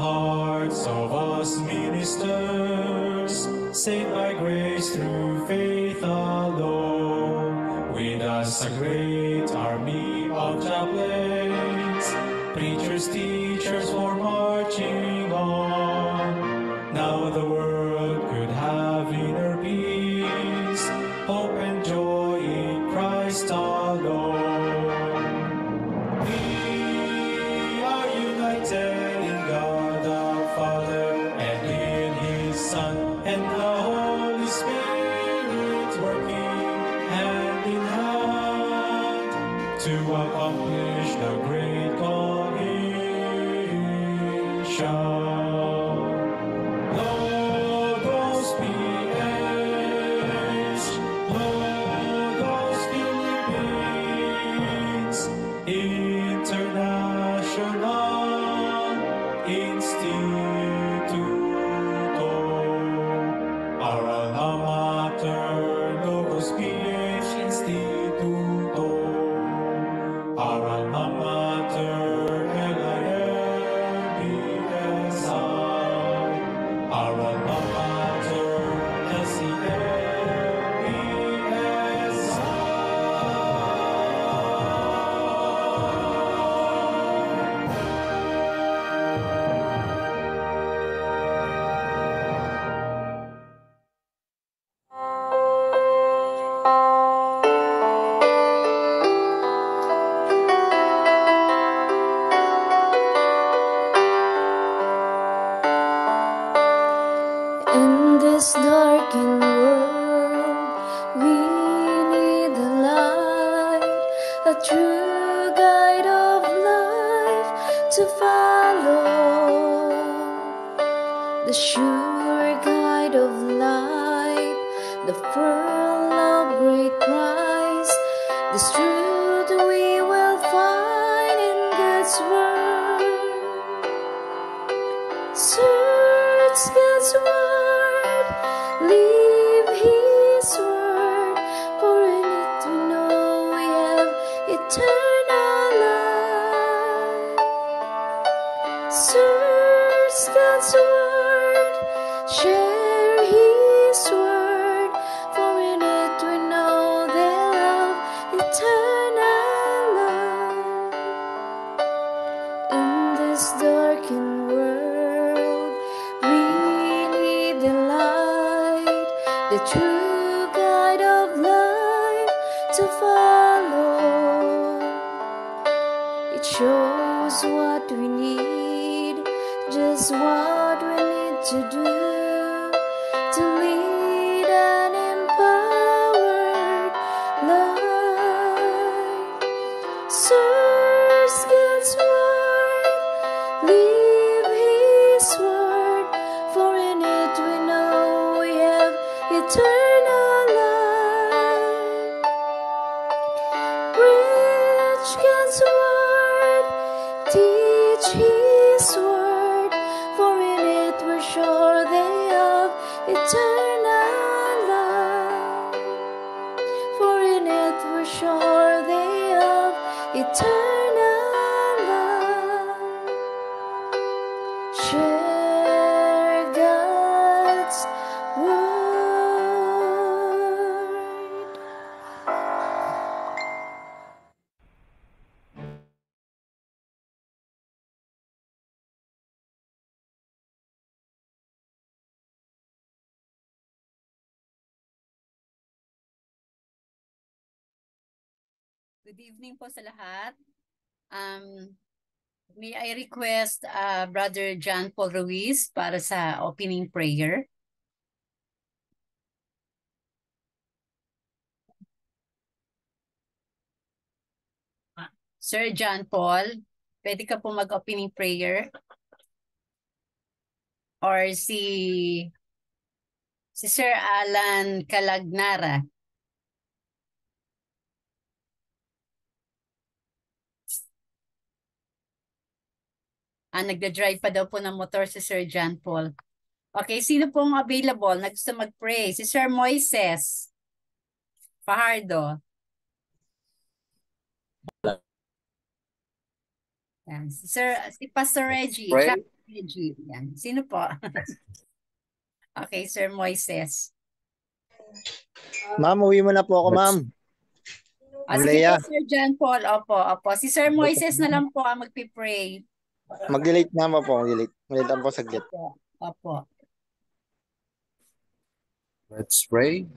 hearts of us ministers, saved by grace through faith alone. With us a great army of chaplains, preachers, teachers were marching on. Now the world could have inner peace, hope and joy in Christ alone. We are united in God the Father and in His Son and the Holy Spirit, working hand in hand to accomplish the great commission. Logos PH, Logos Philippines, International Instituto. Our alma mater, Logos PH Instituto. Our alma mater, LILBSI. Our alma mater, LCLBSI. In this darkened world, we need the light, a true guide of life to follow. The sure guide of light, the pearl of great price, this truth we will find in God's word. Search God's word, leave His word, for in it we know we have eternal life. Search God's word, share His word, for in it we know they'll have eternal life. In this darkened world, we need the light, the true guide of life to follow. It shows what we need, just what we need to do to lead an empowered life. Search God's word, leave His word, for in it we know we have eternal life. Preach God's word, teach His word, for in it we're sure they have eternal life. For in it we're sure they have eternal life. Share God's word. Good evening po sa lahat. May I request Brother John Paul Ruiz para sa opening prayer? Sir John Paul, pwede ka po mag-opening prayer? Or si Sir Alan Calagnara? Nagda-drive pa daw po ng motor si Sir John Paul. Okay, sino pong available na gusto mag-pray? Si Sir Moises Fajardo. Si Pastor Reggie. Pray. Reggie. Yan. Sino po? Okay, Sir Moises. Ma'am, uwi mo na po ako, ma'am. Sige po, Leia, Sir John Paul. Opo, opo. Si Sir Moises na lang po ang magpipray. mag-delete na po. Mag-delete. Mag-delete lang po saglit. Opo, opo. Let's pray.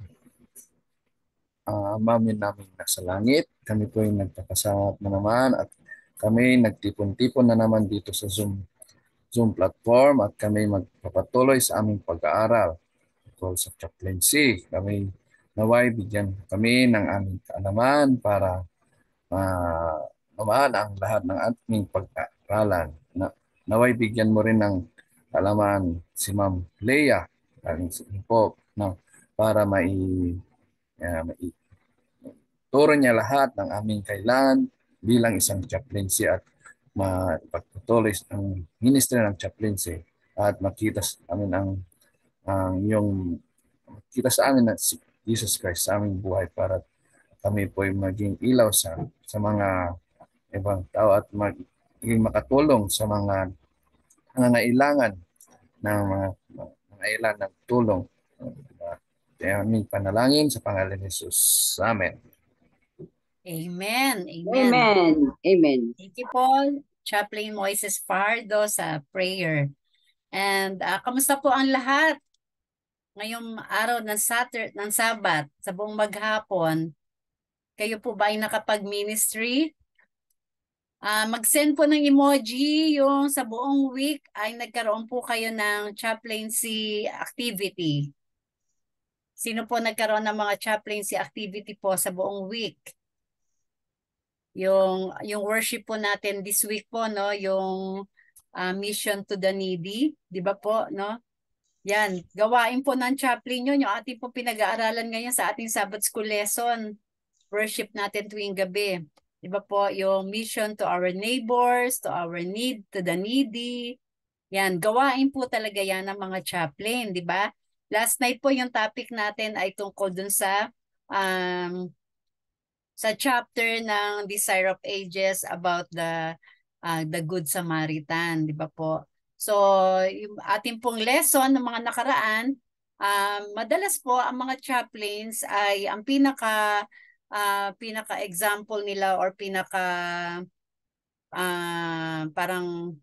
Amamin namin nasa langit, kami po yung nagpapasalamat na naman at kami nagtipon-tipon na naman dito sa Zoom platform at kami magpapatuloy sa aming pag-aaral tungkol sa chaplaincy. Kami naway bigyan kami ng aming kaalaman para naman ang lahat ng ating pag-aaralan. Naway bigyan mo rin ng kaalaman si Ma'am Leia po para turo niya lahat ng aming kailangan bilang isang chaplaincy at mapagpatuloy ang ministry ng chaplaincy at makita sa amin makita sa amin na si Jesus Christ sa aming buhay para kami po ay maging ilaw sa mga ibang tao at maging makatulong sa mga nangangailangan ng mga nangangailangan ng tulong. Kaya aming panalangin sa pangalan ni Jesus. Amen. Amen. Amen. Amen. Amen. Thank you, Paul. Chaplain Moises Pardo sa prayer. And kamusta po ang lahat? Ngayong araw ng Sabat, sa buong maghapon, kayo po ba ay nakapag-ministry? Mag-send po ng emoji yung sa buong week ay nagkaroon po kayo ng chaplaincy activity. Sino po nagkaroon ng mga chaplaincy activity po sa buong week? Yung worship po natin this week po, no, yung mission to the needy, 'di ba po, no? Yan, gawain po ng chaplain yun, yung ating po pinag-aaralan ngayon sa ating Sabbath School lesson. Worship natin tuwing gabi. 'Di ba po, yung mission to our neighbors, to our need, to the needy. Yan, gawain po talaga yan ng mga chaplain, 'di ba? Last night po yung topic natin ay tungkol dun sa chapter ng Desire of Ages about the Good Samaritan, 'di ba po? So, yung ating pong lesson ng mga nakaraan, madalas po ang mga chaplains ay ang pinaka-example nila or parang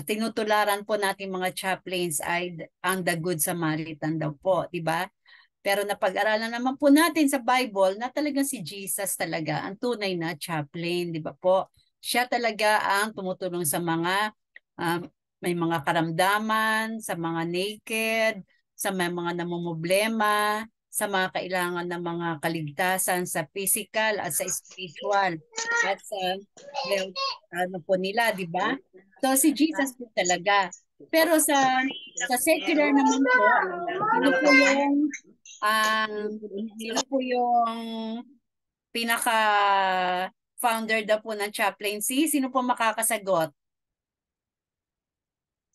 tinutularan po natin mga chaplains ay ang the Good Samaritan daw po, 'di ba? Pero napag-aralan naman po natin sa Bible na talagang si Jesus talaga ang tunay na chaplain, 'di ba po? Siya talaga ang tumutulong sa mga may mga karamdaman, sa mga naked, sa mga namumblema, sa mga kailangan ng mga kaligtasan sa physical at sa spiritual at sa ano po nila, di ba? So si Jesus po talaga. Pero sa secular naman po, sino po yung pinaka founder daw po ng chaplaincy? Sino po makakasagot?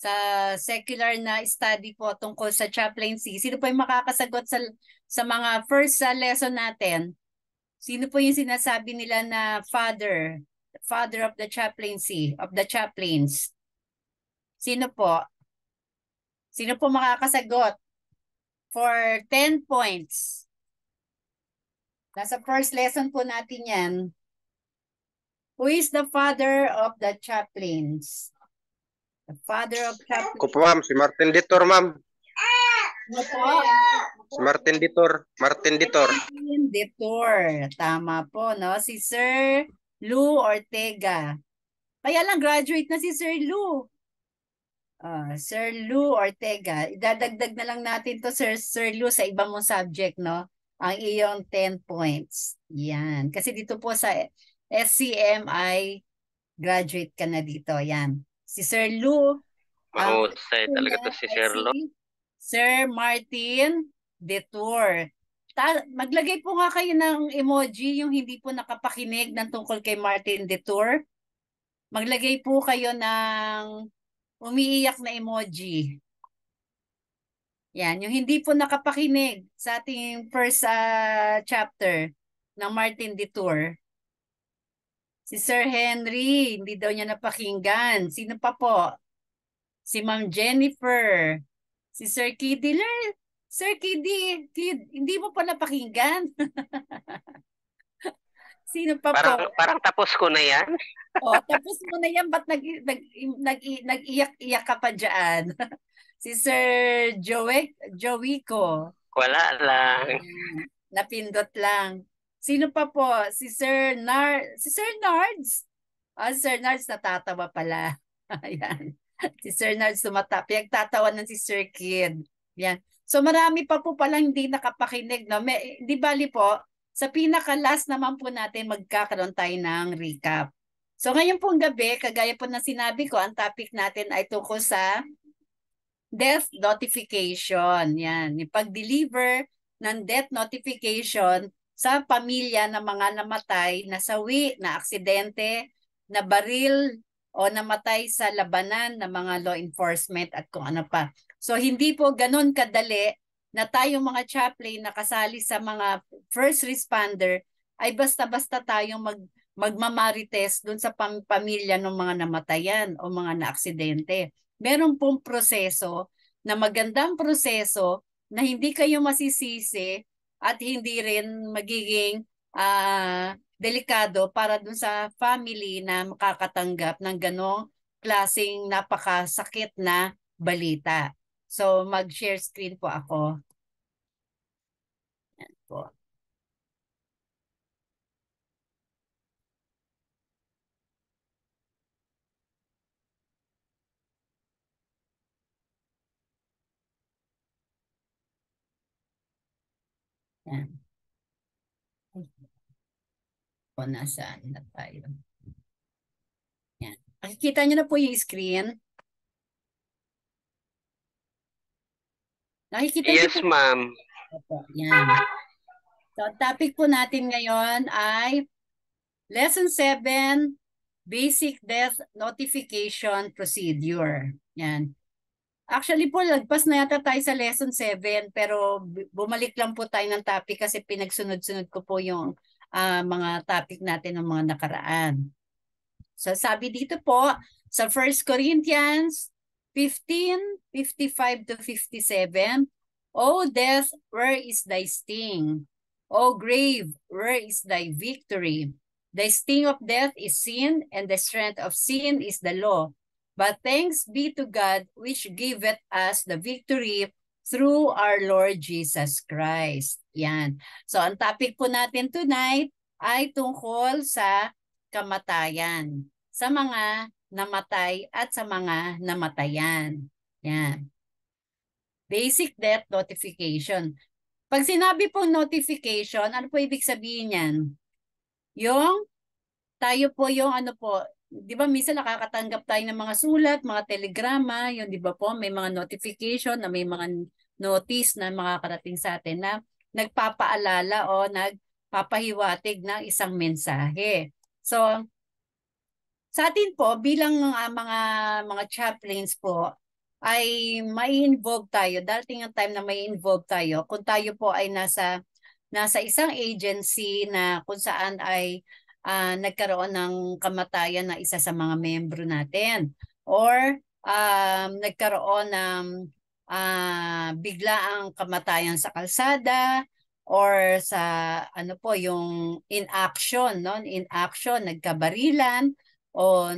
Sa secular na study po tungkol sa chaplaincy, sino po yung makakasagot sa mga first lesson natin? Sino po yung sinasabi nila na father of the chaplaincy, of the chaplains? Sino po? Sino po makakasagot? For 10 points. Nasa first lesson po natin yan. Who is the father of the chaplains? The father of chaplains. Ako po, ma'am, si Martin Ditor, ma'am. Ano po? Si Martin Ditor. Martin Ditor. Martin Ditor. Tama po, no? Si Sir Lou Ortega. Kaya lang graduate na si Sir Lou. Sir Lou Ortega. Idadagdag na lang natin to Sir Lou sa ibang mong subject, no? Ang iyong 10 points. Yan. Kasi dito po sa SCMI, graduate ka na dito. Yan. Si Sir Lou. Mahusay talaga to si Sir Lou. Sir Martin Detour. Maglagay po nga kayo ng emoji yung hindi po nakapakinig ng tungkol kay Martin Detour. Maglagay po kayo ng umiiyak na emoji. Yan, yung hindi po nakapakinig sa ating first chapter ng Martin Detour. Si Sir Henry, hindi daw niya napakinggan. Sino pa po? si Ma'am Jennifer, si Sir Kiddy. Sir Kiddy, hindi mo pa napakinggan? Sino pa po? Parang tapos ko na yan. Oh, tapos mo na yan, ba't nag-iyak-iyak ka pa dyan? Si Sir Jowico. Wala lang. Ayan, napindot lang. Sino pa po? Si Sir Nards. Si Sir Nards natatawa pala. Ayan. Si Sir Nards pinagtatawanan si Sir Kid. Yan. So marami pa po palang hindi nakapakinig. No? Di bali po, sa pinaka-last naman po natin magkakaroon tayo ng recap. So ngayon pong gabi, kagaya po na sinabi ko, ang topic natin ay tungkol sa death notification. Yan. Yung pag-deliver ng death notification sa pamilya ng mga namatay, nasawi, na aksidente, na baril, o namatay sa labanan ng mga law enforcement at kung ano pa. So hindi po ganun kadali na tayong mga chaplain na kasali sa mga first responder ay basta-basta tayong magmamarites dun sa pamilya ng mga namatayan o mga naaksidente. Meron pong proseso na magandang proseso na hindi kayo masisisi at hindi rin magiging delikado para dun sa family na makakatanggap ng ganong klaseng napakasakit na balita. So mag-share screen po ako. Yan po. Yan. O nasaan na tayo? Yan. Nakikita niyo na po yung screen. Nakikita niyo Yes, po? ma'am. Opo, yan. So, topic po natin ngayon ay Lesson 7, Basic Death Notification Procedure. Yan. Actually po, lagpas na yata tayo sa Lesson 7, pero bumalik lang po tayo ng topic kasi pinagsunod-sunod ko po yung mga topic natin ng mga nakaraan. So sabi dito po, sa 1 Corinthians 15:55 to 57, O death, where is thy sting? O grave, where is thy victory? The sting of death is sin, and the strength of sin is the law. But thanks be to God, which giveth us the victory through our Lord Jesus Christ. Yan. So ang topic po natin tonight ay tungkol sa kamatayan, sa mga namatay at sa mga namatayan. Yan. Basic death notification. Pag sinabi pong notification, ano po ibig sabihin yan? Yung tayo po yung ano po, di ba minsan nakakatanggap tayo ng mga sulat, mga telegrama, yung di ba po may mga notification na may mga notice na makakarating sa atin na nagpapaalala o nagpapahiwatig ng isang mensahe. So, sa atin po bilang mga chaplains po ay may involve tayo. Darating ang time na may involve tayo kung tayo po ay nasa isang agency na kung saan ay nagkaroon ng kamatayan na isa sa mga membro natin or nagkaroon ng biglaang kamatayan sa kalsada or sa ano po yung inaction, no? Inaction, nagkabarilan o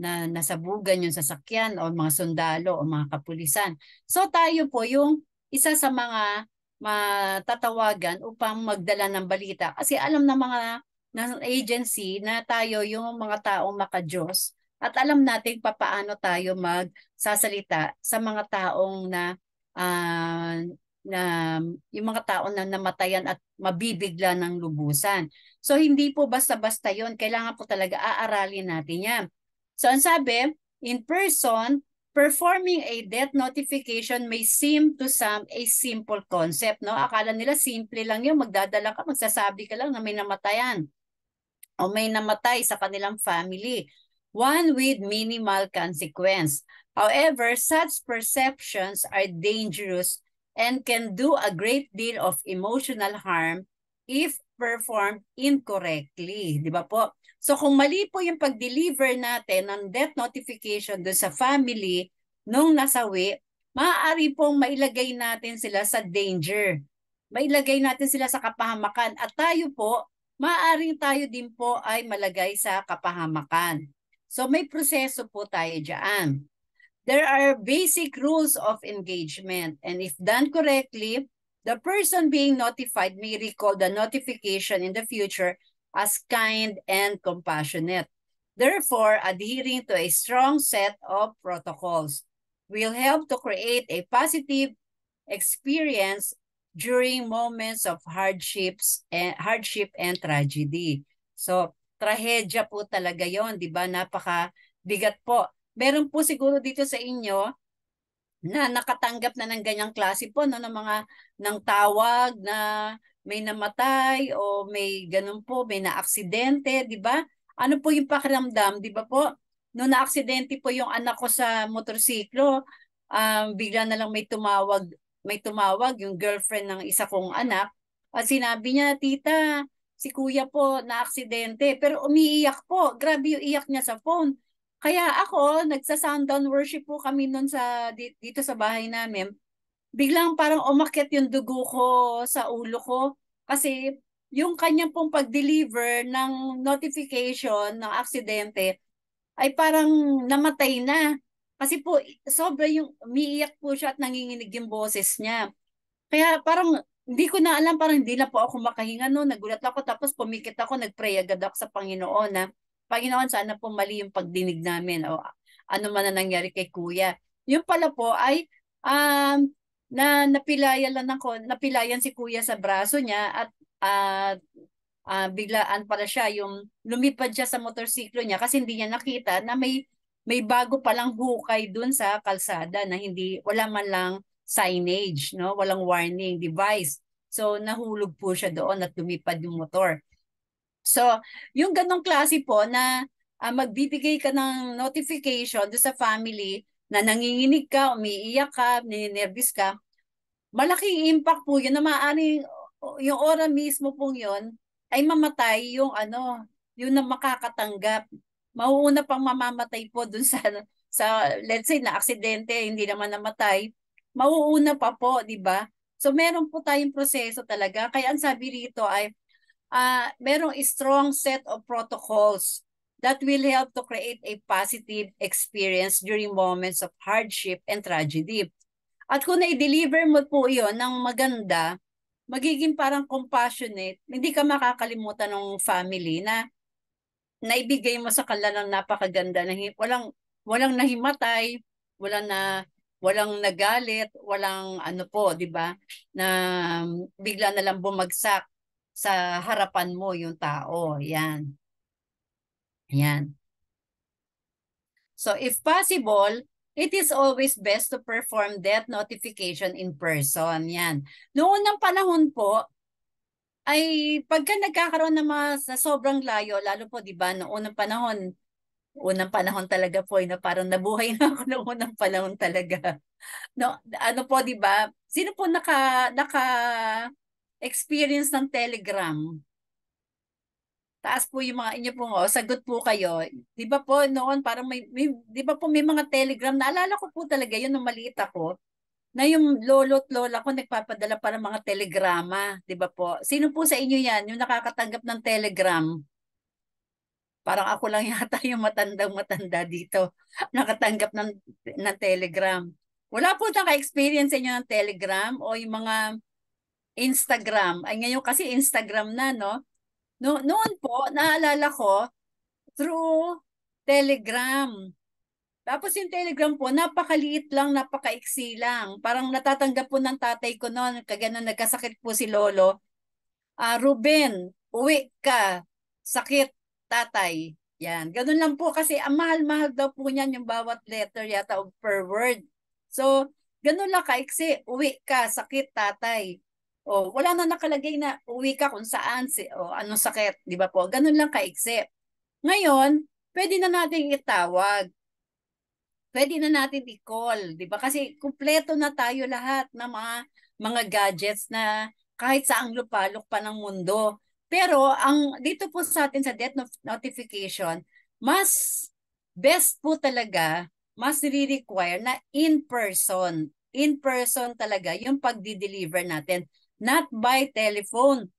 nasabugan yung sasakyan o mga sundalo o mga kapulisan. So tayo po yung isa sa mga matatawagan upang magdala ng balita kasi alam ng mga ng agency na tayo yung mga taong makadiyos at alam natin papaano tayo magsasalita sa mga taong na yung mga taong na namatayan at mabibigla ng lubusan. So hindi po basta-basta yon, kailangan po talaga aaralin natin yan. So ang sabi, in person, performing a death notification may seem to some a simple concept, no? Akala nila simple lang 'yung magdadala ka, magsasabi ka lang na may namatayan o may namatay sa kanilang family, one with minimal consequence. However, such perceptions are dangerous and can do a great deal of emotional harm if performed incorrectly. Di ba po? So kung mali po yung pag-deliver natin ng death notification doon sa family nung nasawi, maaari pong mailagay natin sila sa danger. Mailagay natin sila sa kapahamakan. At tayo po, maaaring tayo din po ay malagay sa kapahamakan. So may proseso po tayo dyan. There are basic rules of engagement, and if done correctly, the person being notified may recall the notification in the future as kind and compassionate. Therefore, adhering to a strong set of protocols will help to create a positive experience during moments of hardship and tragedy. So, trahedya po talaga 'yon, 'di ba? Napaka-bigat po. Meron po siguro dito sa inyo na nakatanggap na ng ganyang klase po no, ng tawag na may namatay o may ganun po, may naaksidente, di ba? Ano po yung pakiramdam, di ba po? Noong naaksidente po yung anak ko sa motorsiklo, bigla na lang may tumawag yung girlfriend ng isa kong anak at sinabi niya, tita, si kuya po naaksidente, pero umiiyak po. Grabe yung iyak niya sa phone. Kaya ako, nagsa-sundown worship po kami noon dito sa bahay namin. Biglang parang umakyat yung dugo ko sa ulo ko kasi yung kanya pong pag-deliver ng notification ng aksidente ay parang namatay na. Kasi po, sobra yung umiiyak po siya at nanginginig yung boses niya. Kaya parang hindi ko na alam, parang hindi na po ako makahinga noon. Nagulat ako tapos pumikit ako, nagpray agad ako sa Panginoon na, Panginoon, sana po mali yung pagdinig namin o ano man na nangyari kay kuya. Yung pala po ay napilayan si kuya sa braso niya at biglaan pala siya yung lumipad siya sa motorsiklo niya kasi hindi niya nakita na may bago palang hukay dun sa kalsada na wala man lang signage, no? Walang warning device. So nahulog po siya doon at lumipad yung motor. So, yung ganong klase po na magbibigay ka ng notification do sa family na nanginginig ka, umiiyak ka, ninenervous ka, malaking impact po yun na maaaring yung ora mismo po yun ay mamatay yung na makakatanggap. Mauuna pang mamamatay po dun sa let's say na aksidente, hindi naman namatay. Mauuna pa po, di ba? So meron po tayong proseso talaga. Kaya ang sabi rito ay merong strong set of protocols that will help to create a positive experience during moments of hardship and tragedy. At kung na-deliver mo po iyon ng maganda, magiging parang compassionate, hindi ka makakalimutan ng family na naibigay mo sa kanila ng napakaganda na walang nahimatay, walang nagalit, walang ano po, 'di ba? Na bigla na lang bumagsak sa harapan mo yung tao. Yan. Yan. So if possible, it is always best to perform death notification in person. Yan. Noong unang panahon po, ay pagka nagkakaroon ng mga sa sobrang layo, lalo po 'di ba noong unang panahon talaga po na parang nabuhay na ako noong unang panahon talaga. No, ano po 'di ba? Sino po naka experience ng Telegram? Taas po yung mga inyo po, sagot po kayo. 'Di ba po noon parang may 'di ba po may mga Telegram, naalala ko po talaga yun nung maliit ako na yung lolo at lola ko nagpapadala para mga telegrama, 'di ba po? Sino po sa inyo 'yan yung nakakatanggap ng telegram? Parang ako lang yata yung matandang-matanda dito nakatanggap ng telegram. Wala po naka-experience sa inyo ng telegram o yung mga Instagram. Ay ngayon kasi Instagram na, no? Noon po, naalala ko, through Telegram. Tapos yung Telegram po, napakaliit lang, napakaiksi lang. Parang natatanggap po ng tatay ko noon, kagano nagkasakit po si Lolo. Ruben, uwi ka. Sakit, tatay. Yan. Ganun lang po kasi ang mahal-mahal daw po niyan yung bawat letter yata o per word. So, ganun lang kaiksi. Uwi ka, sakit, tatay. O, wala na nakalagay na uwi ka kung saan, o anong sakit. Di ba po? Ganun lang kaiksi. Ngayon, pwede na natin itawag. Pwede na natin i-call, 'di ba? Kasi kumpleto na tayo lahat ng mga gadgets na kahit saang lupalok pa ng mundo. Pero ang dito po sa atin sa death notification, mas best po talaga mas re-require na in person. In person talaga yung pagdi-deliver natin, not by telephone.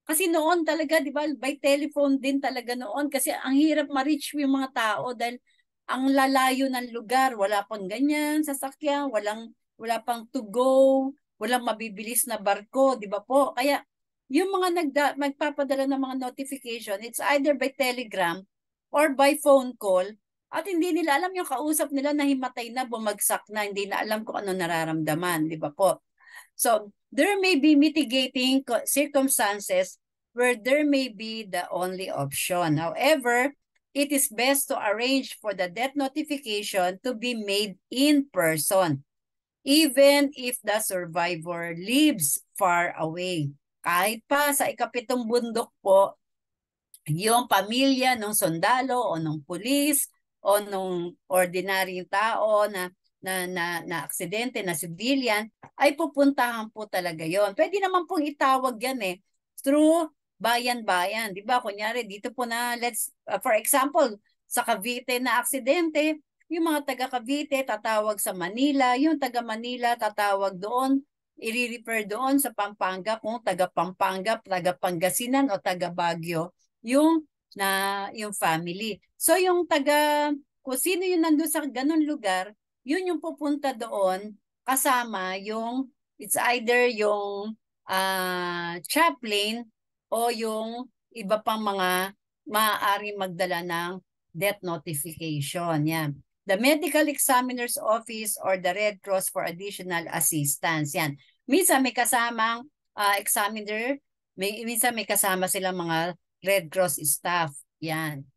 Kasi noon talaga, di ba, by telephone din talaga noon kasi ang hirap ma-reach yung mga tao dahil ang lalayo ng lugar, wala pang ganyan, sasakyan, wala pang to go, walang mabibilis na barko, di ba po? Kaya yung mga magpapadala ng mga notification, it's either by telegram or by phone call at hindi nila alam yung kausap nila na himatay na, bumagsak na, hindi na alam kung ano nararamdaman, di ba po? So, there may be mitigating circumstances where there may be the only option. However, it is best to arrange for the death notification to be made in person, even if the survivor lives far away. Kahit pa sa ikapitong bundok po, yung pamilya ng sundalo o ng pulis o nung ordinaryong tao na aksidente, na civilian, ay pupuntahan po talaga yon. Pwede naman pong itawag yan through bayan-bayan. Di ba? Kunyari, dito po na, for example, sa Cavite na aksidente, yung mga taga Cavite tatawag sa Manila, yung taga Manila tatawag doon, i-refer doon sa Pampanga kung taga Pampanga, taga Pangasinan o taga Baguio yung family. So yung kung sino yung nandun sa ganun lugar, yun yung pupunta doon kasama yung it's either yung chaplain o yung iba pang mga maaari magdala ng death notification. Yan. The medical examiner's office or the Red Cross for additional assistance. Yan. Minsan may kasamang examiner, minsan may kasama silang mga Red Cross staff. Yan.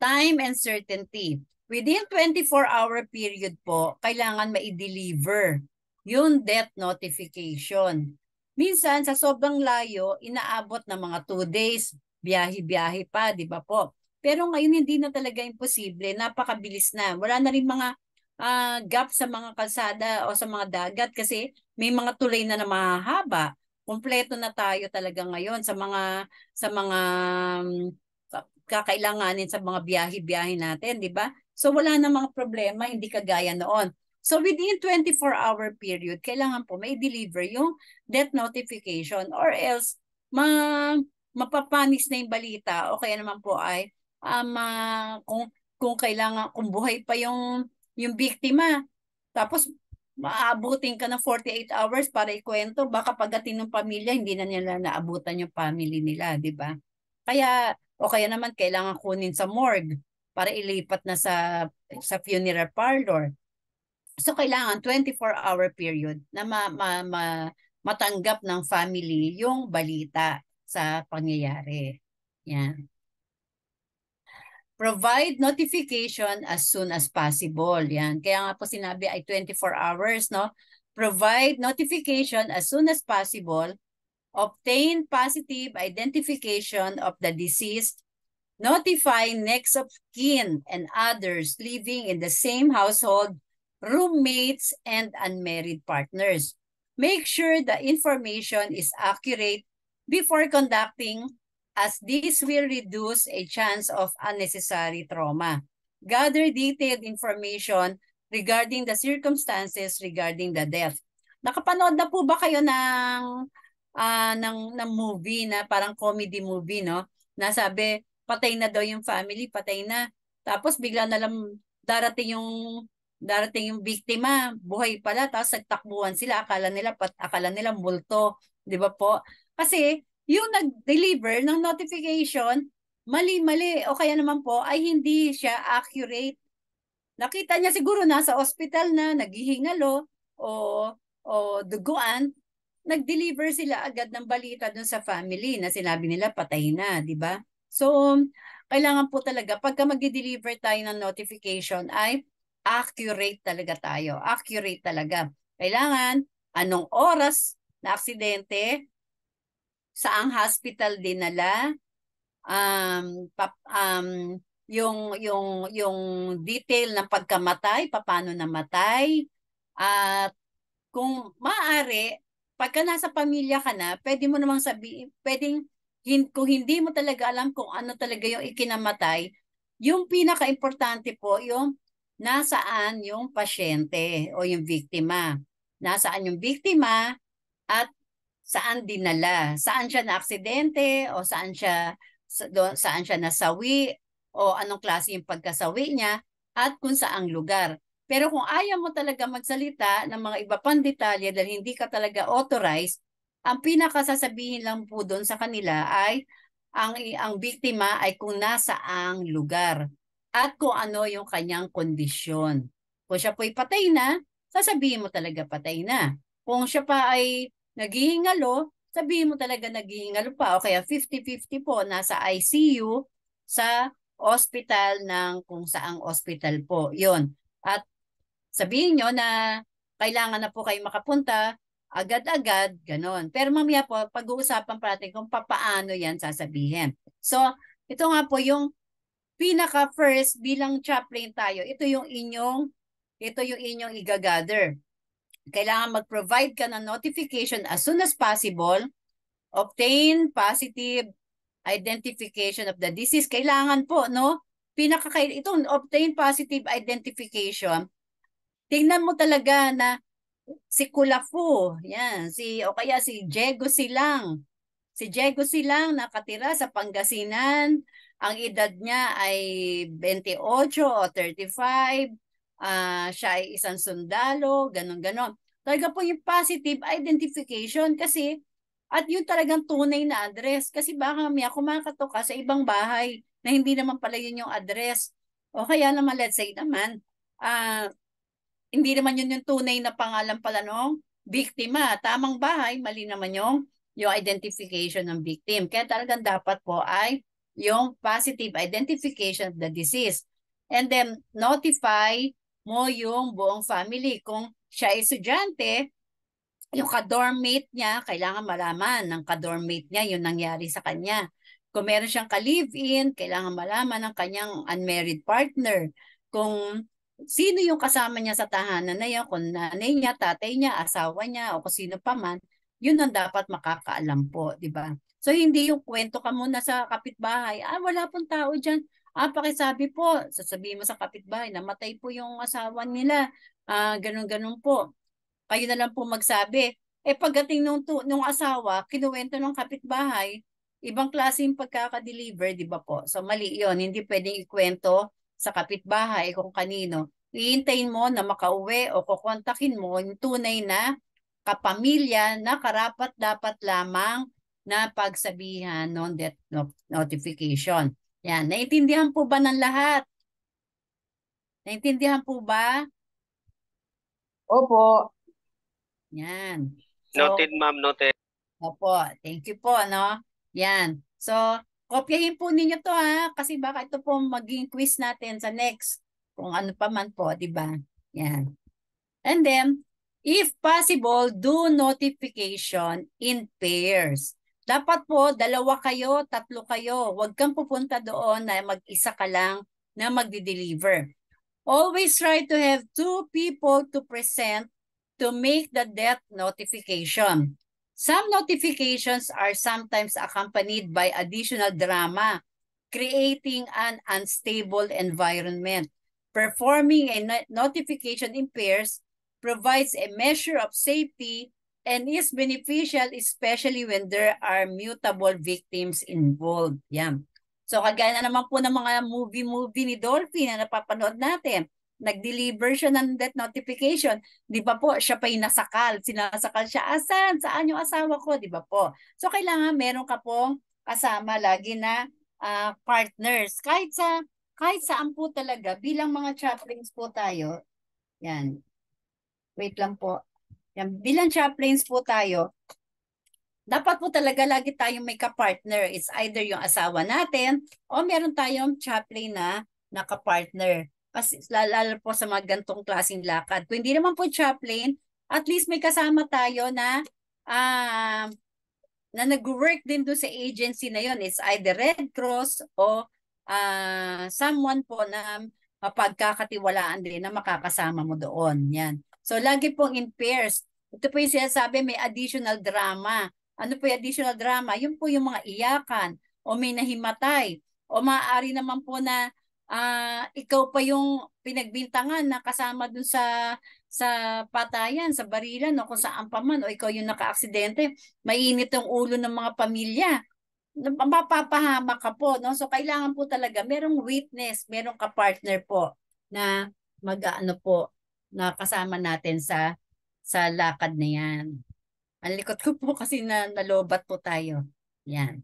Time and certainty. Within 24-hour period po, kailangan ma-deliver yung death notification. Minsan, sa sobrang layo, inaabot ng mga 2 days, biyahe-biyahe pa, di ba po? Pero ngayon, hindi na talaga imposible. Napakabilis na. Wala na rin mga gap sa mga kalsada o sa mga dagat kasi may mga tulay na mahaba. Kompleto na tayo talaga ngayon sa mga kakailanganin sa mga biyahe-biyahe natin, di ba? So wala na mga problema, hindi kagaya noon. So within 24-hour period, kailangan po may deliver yung death notification or else mapapanis na yung balita o kaya naman po ay kung kailangan, kung buhay pa yung biktima, tapos maabutin ka ng 48 hours para ikwento, baka pagdating ng pamilya, hindi na nila naabutan yung family nila, di ba? O kaya naman kailangan kunin sa morgue para ilipat na sa funeral parlor. So kailangan 24-hour period na matanggap ng family yung balita sa pangyayari. Yan. Provide notification as soon as possible. Yan. Kaya nga po sinabi ay 24 hours, no? Provide notification as soon as possible. Obtain positive identification of the deceased. Notify next of kin and others living in the same household, roommates, and unmarried partners. Make sure the information is accurate before conducting, as this will reduce a chance of unnecessary trauma. Gather detailed information regarding the circumstances regarding the death. Nakapanood na po ba kayo ng movie na parang comedy movie, no? Nasabi, patay na daw yung family, patay na. Tapos bigla na lang darating yung biktima, buhay pala, tapos nagtakbuhan sila, akala nila multo, 'di ba po? Kasi yung nag-deliver ng notification, mali-mali o kaya naman po ay hindi siya accurate. Nakita niya siguro nasa ospital na, naghihingalo o duguan, nag-deliver sila agad ng balita dun sa family na sinabi nila patay na, 'di ba? So, kailangan po talaga pagka mag-deliver tayo ng notification ay accurate talaga tayo. Accurate talaga. Kailangan anong oras na aksidente, saang hospital dinala, yung detail ng pagkamatay, paano namatay, at kung maaari, pagka nasa pamilya ka na, pwede mo namang sabihin, kung hindi mo talaga alam kung ano talaga yung ikinamatay, Yung pinaka-importante po, yung nasaan yung pasyente o yung biktima. Nasaan yung biktima at saan dinala. Saan siya na-aksidente o saan siya nasawi o anong klase yung pagkasawi niya at kung saang lugar. Pero kung ayaw mo talaga magsalita ng mga iba pang detalye dahil hindi ka talaga authorized, ang pinakasasabihin lang po doon sa kanila ay ang biktima ay kung nasaang lugar at kung ano yung kanyang kondisyon. Kung siya po'y patay na, sasabihin mo talaga patay na. Kung siya pa ay naghihingalo, sabihin mo talaga naghihingalo pa. O kaya 50-50 po, nasa ICU sa hospital ng kung saang hospital po. Yon. At sabihin nyo na kailangan na po kayo makapunta agad-agad, ganon. Pero mamaya po, pag-uusapan pa natin kung papaano yan sasabihin. So, ito nga po yung pinaka-first bilang chaplain tayo. Ito yung inyong i-gather. Kailangan mag-provide ka ng notification as soon as possible. Obtain positive identification of the disease. Kailangan po, no? Itong obtain positive identification, tingnan mo talaga na si Kulafu, yan, o kaya si Diego Silang. Si Diego Silang nakatira sa Pangasinan. Ang edad niya ay 28 o 35. Siya ay isang sundalo, ganon-ganon. Talaga po yung positive identification kasi at yung talagang tunay na address. Kasi baka may kumakatok ka sa ibang bahay na hindi naman pala yun yung address. O kaya naman, let's say naman, hindi naman yun yung tunay na pangalan pala nung biktima. Tamang bahay, mali naman yung identification ng victim. Kaya talagang dapat po ay yung positive identification of the disease. And then, notify mo yung buong family. Kung siya ay estudyante, yung ka-dormmate niya, kailangan malaman ng ka-dormmate niya yung nangyari sa kanya. Kung meron siyang ka-live-in, kailangan malaman ng kanyang unmarried partner. Kung sino yung kasama niya sa tahanan na yun, kung nanay niya, tatay niya, asawa niya, o kung sino pa man, yun ang dapat makakaalam po, di ba? So, hindi yung kwento ka muna sa kapitbahay, wala pong tao dyan. Pakisabi po, sasabihin mo sa kapitbahay, namatay po yung asawa nila, ganun-ganun po. Kayo na lang po magsabi. Pagdating nung asawa, kinuwento ng kapitbahay, ibang klase yung pagkaka-deliver, di ba po? So mali yun, hindi pwedeng ikwento sa kapitbahay kung kanino. Iintayin mo na makauwi o kukontakin mo yung tunay na kapamilya na karapat-dapat lamang na pagsabihan ng death notification. Yan, naintindihan po ba ng lahat? Naintindihan po ba? Opo. Yan. Noted, ma'am, noted. Opo, thank you po, no? Yan. So, kopyahin po ninyo to ha, kasi baka ito po maging quiz natin sa next, kung ano pa man po, di ba? Yan. And then, if possible, do notification in pairs. Dapat po, 2 kayo, 3 kayo. Huwag kang pupunta doon na mag-isa ka lang na magdi-deliver. Always try to have 2 people to present to make the death notification. Some notifications are sometimes accompanied by additional drama, creating an unstable environment. Performing a notification in pairs provides a measure of safety and is beneficial especially when there are mutable victims involved. Yan. So kagaya na naman po ng mga movie ni Dolphy na napapanood natin, nag-deliver siya ng death notification. Di ba po, siya pa yung nasakal. Sinasakal siya, asan? Saan yung asawa ko? Di ba po? So kailangan meron ka pong kasama lagi na partners. Kahit saan po talaga, bilang mga chaplains po tayo, yan. Wait lang po. Yan, bilang chaplains po tayo, dapat po talaga lagi tayong may ka-partner. It's either yung asawa natin o meron tayong chaplain na naka-partner. Kasi lalo po sa mga gantong klaseng lakad. Kung hindi naman po chaplain, at least may kasama tayo na nag-work din doon sa agency na yon. It's either Red Cross o someone po na mapagkakatiwalaan din na makakasama mo doon. Yan. So lagi pong in pairs. Ito po yung sinasabi, may additional drama. Ano po yung additional drama? Yun po yung mga iyakan o may nahimatay o maaari naman po na ikaw pa yung pinagbintangan na kasama dun sa patayan, sa barilan o kung saan pa man, o ikaw yung naka-aksidente, mainit ang ulo ng mga pamilya. Mapapahama ka po, no? So kailangan po talaga merong witness, merong ka-partner po na mag-ano po na kasama natin sa lakad na 'yan. Ang likot ko po kasi nalobat po tayo. Yan.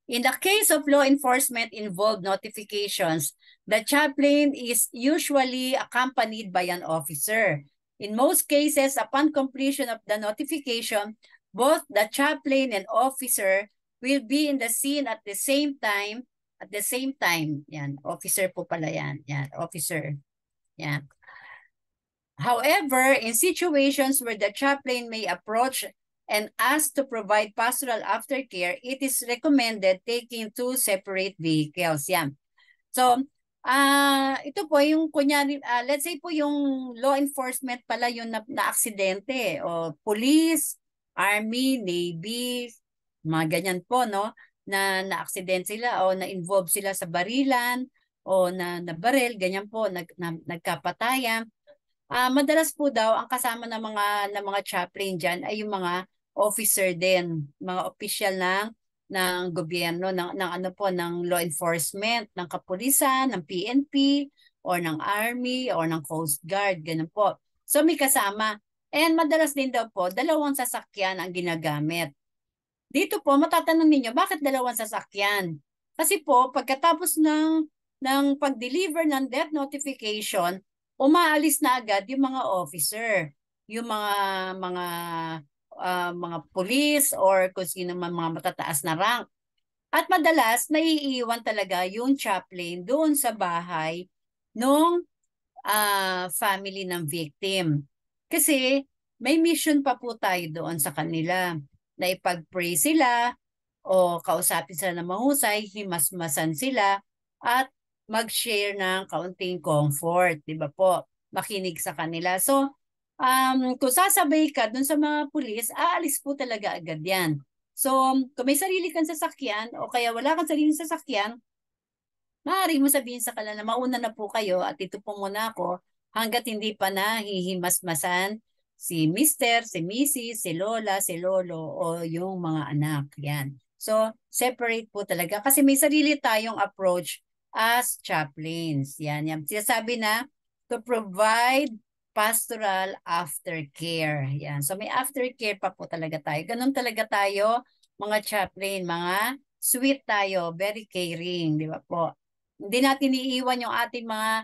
In the case of law enforcement involved notifications, the chaplain is usually accompanied by an officer. In most cases, upon completion of the notification, both the chaplain and officer will be in the scene at the same time. At the same time, yan, officer po pala yan. Yan, officer. Yan. However, in situations where the chaplain may approach and ask to provide pastoral aftercare, it is recommended taking 2 separate vehicles. Yan. So, ito po yung kunyari, let's say po yung law enforcement pala yung na-aksidente o police, army, navy, mga ganyan po, no? Na-aksidente sila o na-involve sila sa barilan o na-baril, ganyan po, nagkapatayan. Madalas po daw ang kasama ng mga chaplain diyan ay yung mga officer din, mga official ng gobyerno, ng ano po, ng law enforcement, ng kapulisan, ng PNP or ng army or ng Coast Guard, ganun po. So may kasama. And madalas din daw po 2 sasakyan ang ginagamit. Dito po matatanong ninyo, bakit 2 sasakyan? Kasi po pagkatapos ng pag-deliver ng death notification, umaalis na agad yung mga officer, yung mga police or kung sino man mga matataas na rank. At madalas naiiwan talaga yung chaplain doon sa bahay nung family ng victim. Kasi may mission pa po tayo doon sa kanila na ipag-pray sila o kausapin sila ng mahusay, himasmasan sila at mag-share ng kaunting comfort, di ba po? Makinig sa kanila. So, kung sasabay ka dun sa mga pulis, aalis po talaga agad yan. So, kung may sarili kang sasakyan o kaya wala kang sariling sasakyan, maaari mo sabihin sa kanila na mauna na po kayo at ito po muna ako hanggat hindi pa nahihimasmasan si Mr., si Mrs., si Lola, si Lolo o yung mga anak. Yan. So, separate po talaga kasi may sarili tayong approach as chaplains. Yan. Sinasabi na to provide pastoral aftercare. Yan. So may aftercare pa po talaga tayo. Ganun talaga tayo, mga chaplain, mga sweet tayo, very caring, di ba po? Hindi natin iiwan yung ating mga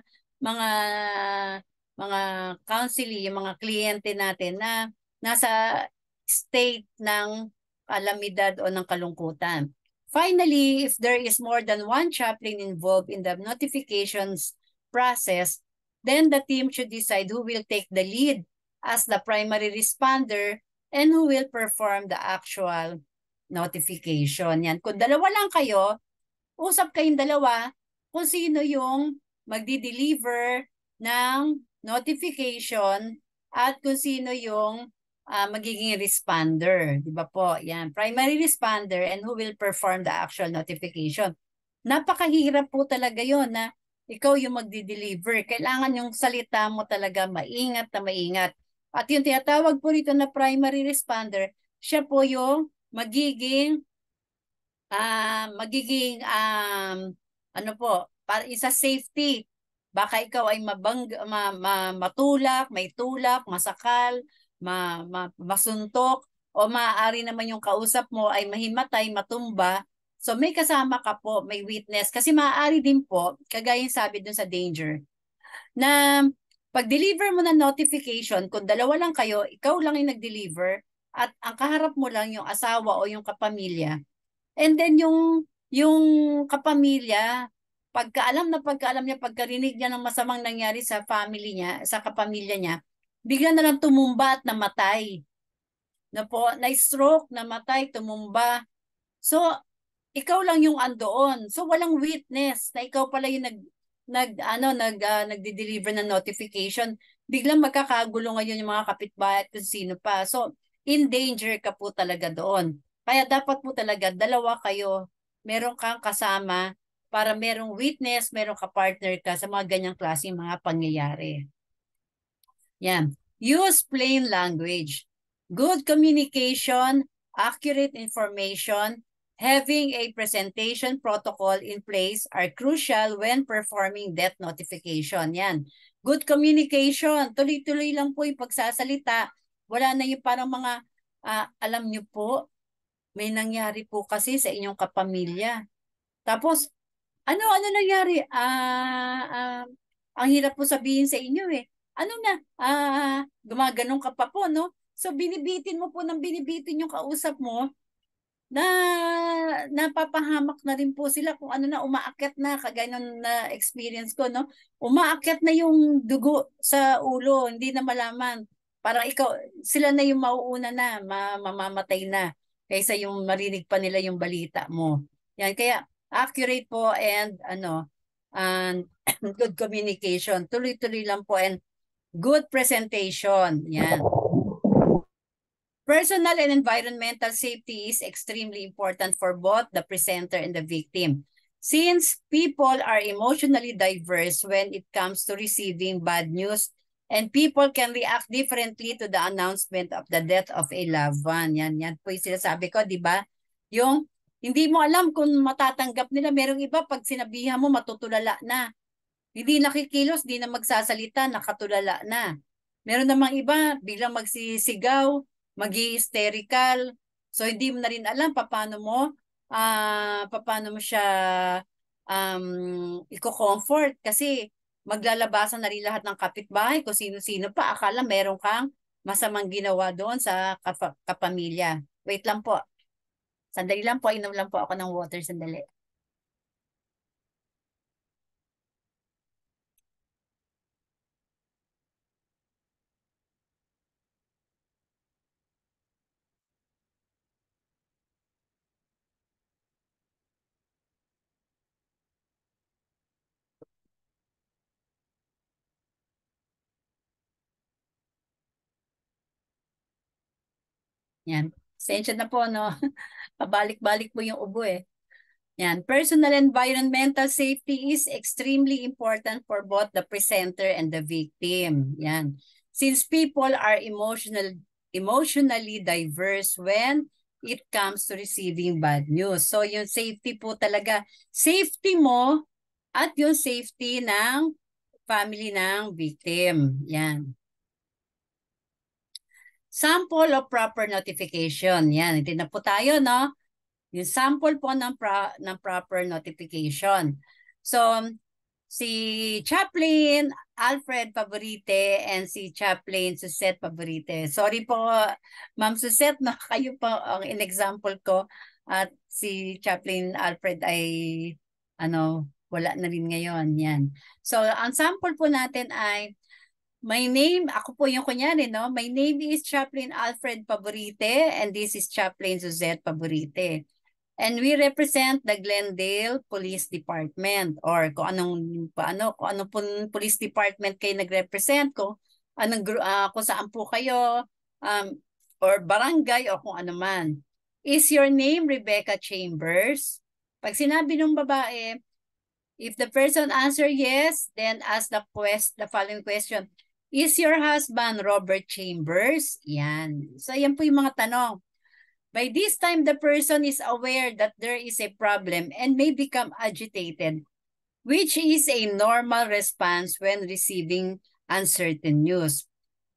counseling, yung mga kliyente natin na nasa state ng kalamidad o ng kalungkutan. Finally, if there is more than one chaplain involved in the notifications process, then the team should decide who will take the lead as the primary responder and who will perform the actual notification. Yan. Kung 2 lang kayo, usap kayong 2 kung sino yung magdi-deliver ng notification at kung sino yung magiging responder. Di ba po? Yan. Primary responder and who will perform the actual notification. Napakahirap po talaga yon na ikaw yung magdi-deliver. Kailangan yung salita mo talaga maingat na maingat. At yung tinatawag po rito na primary responder, siya po yung magiging ano po, para isa safety. Baka ikaw ay matulak, may tulak, masakal, masuntok, o maaari naman yung kausap mo ay mahimatay, matumba. So may kasama ka po, may witness. Kasi maaari din po, kagaya yung sabi dun sa danger, na pag-deliver mo ng notification, kung 2 lang kayo, ikaw lang yung nag-deliver, at ang kaharap mo lang yung asawa o yung kapamilya. And then yung kapamilya, pagkaalam niya, pagkarinig niya ng masamang nangyari sa family niya, sa kapamilya niya, bigla na lang tumumba at namatay. Na-stroke, namatay, tumumba. So, ikaw lang yung andoon. So, walang witness na ikaw pala yung nagde-deliver ng notification. Biglang magkakagulo ngayon yung mga kapitbahay at kung sino pa. So, in danger ka po talaga doon. Kaya dapat po talaga 2 kayo. Meron kang kasama para merong witness, merong kapartner ka sa mga ganyang klaseng mga pangyayari. Yan. Use plain language. Good communication, accurate information, having a presentation protocol in place are crucial when performing death notification. Yan. Good communication. Tuloy-tuloy lang po yung pagsasalita. Wala na yung parang mga, alam nyo po, may nangyari po kasi sa inyong kapamilya. Tapos, ano nangyari? Ang hirap po sabihin sa inyo eh. Ano na? Gumaganong ka pa po, no? So, binibitin mo po ng binibitin yung kausap mo na napapahamak na rin po sila kung ano na umaakyat na, kagaya ng na experience ko, no? Umaakyat na yung dugo sa ulo, hindi na malaman. Parang ikaw, sila na yung mauuna na, mamamatay na, kaysa yung marinig pa nila yung balita mo. Yan, kaya accurate po and good communication. Tuloy-tuloy lang po and good presentation. Yan. Personal and environmental safety is extremely important for both the presenter and the victim. Since people are emotionally diverse when it comes to receiving bad news, and people can react differently to the announcement of the death of a loved one. Yan po yung sinasabi ko, di ba? Yung hindi mo alam kung matatanggap nila. Merong iba, pag sinabihan mo, matutulala na. Hindi nakikilos, di na magsasalita, nakatulala na. Meron namang iba, biglang magsisigaw, magi-hysterical. So, hindi mo na rin alam paano mo siya i-comfort. Kasi maglalabasan na rin lahat ng kapitbahay kung sino-sino pa. Akala meron kang masamang ginawa doon sa kapamilya. Wait lang po. Sandali lang po, inom lang po ako ng water, sandali. Yan. Sensya na po, no? Pabalik-balik po yung ubo eh. Yan. Personal environmental safety is extremely important for both the presenter and the victim. Yan. Since people are emotionally diverse when it comes to receiving bad news. So yung safety po talaga, safety mo at yung safety ng family ng victim. Yan. Sample of proper notification. Yan, hindi na po tayo, no? Yung sample po ng proper notification. So, si Chaplain Alfred Favorite and si Chaplain Suzette Favorite. Sorry po, Ma'am Suzette, no? Kayo po ang in-example ko. At si Chaplain Alfred ay, wala na rin ngayon. Yan. So, ang sample po natin ay my name, ako po yung kunyari, no? My name is Chaplain Alfred Favorite and this is Chaplain Suzette Favorite. And we represent the Glendale Police Department or kung anong police department kayo nagrepresent, kung saan po kayo or barangay o kung ano man. Is your name Rebecca Chambers? Pag sinabi ng babae, if the person answer yes, then ask the following question. Is your husband Robert Chambers? Yan. So, yan po yung mga tanong. By this time, the person is aware that there is a problem and may become agitated, which is a normal response when receiving uncertain news.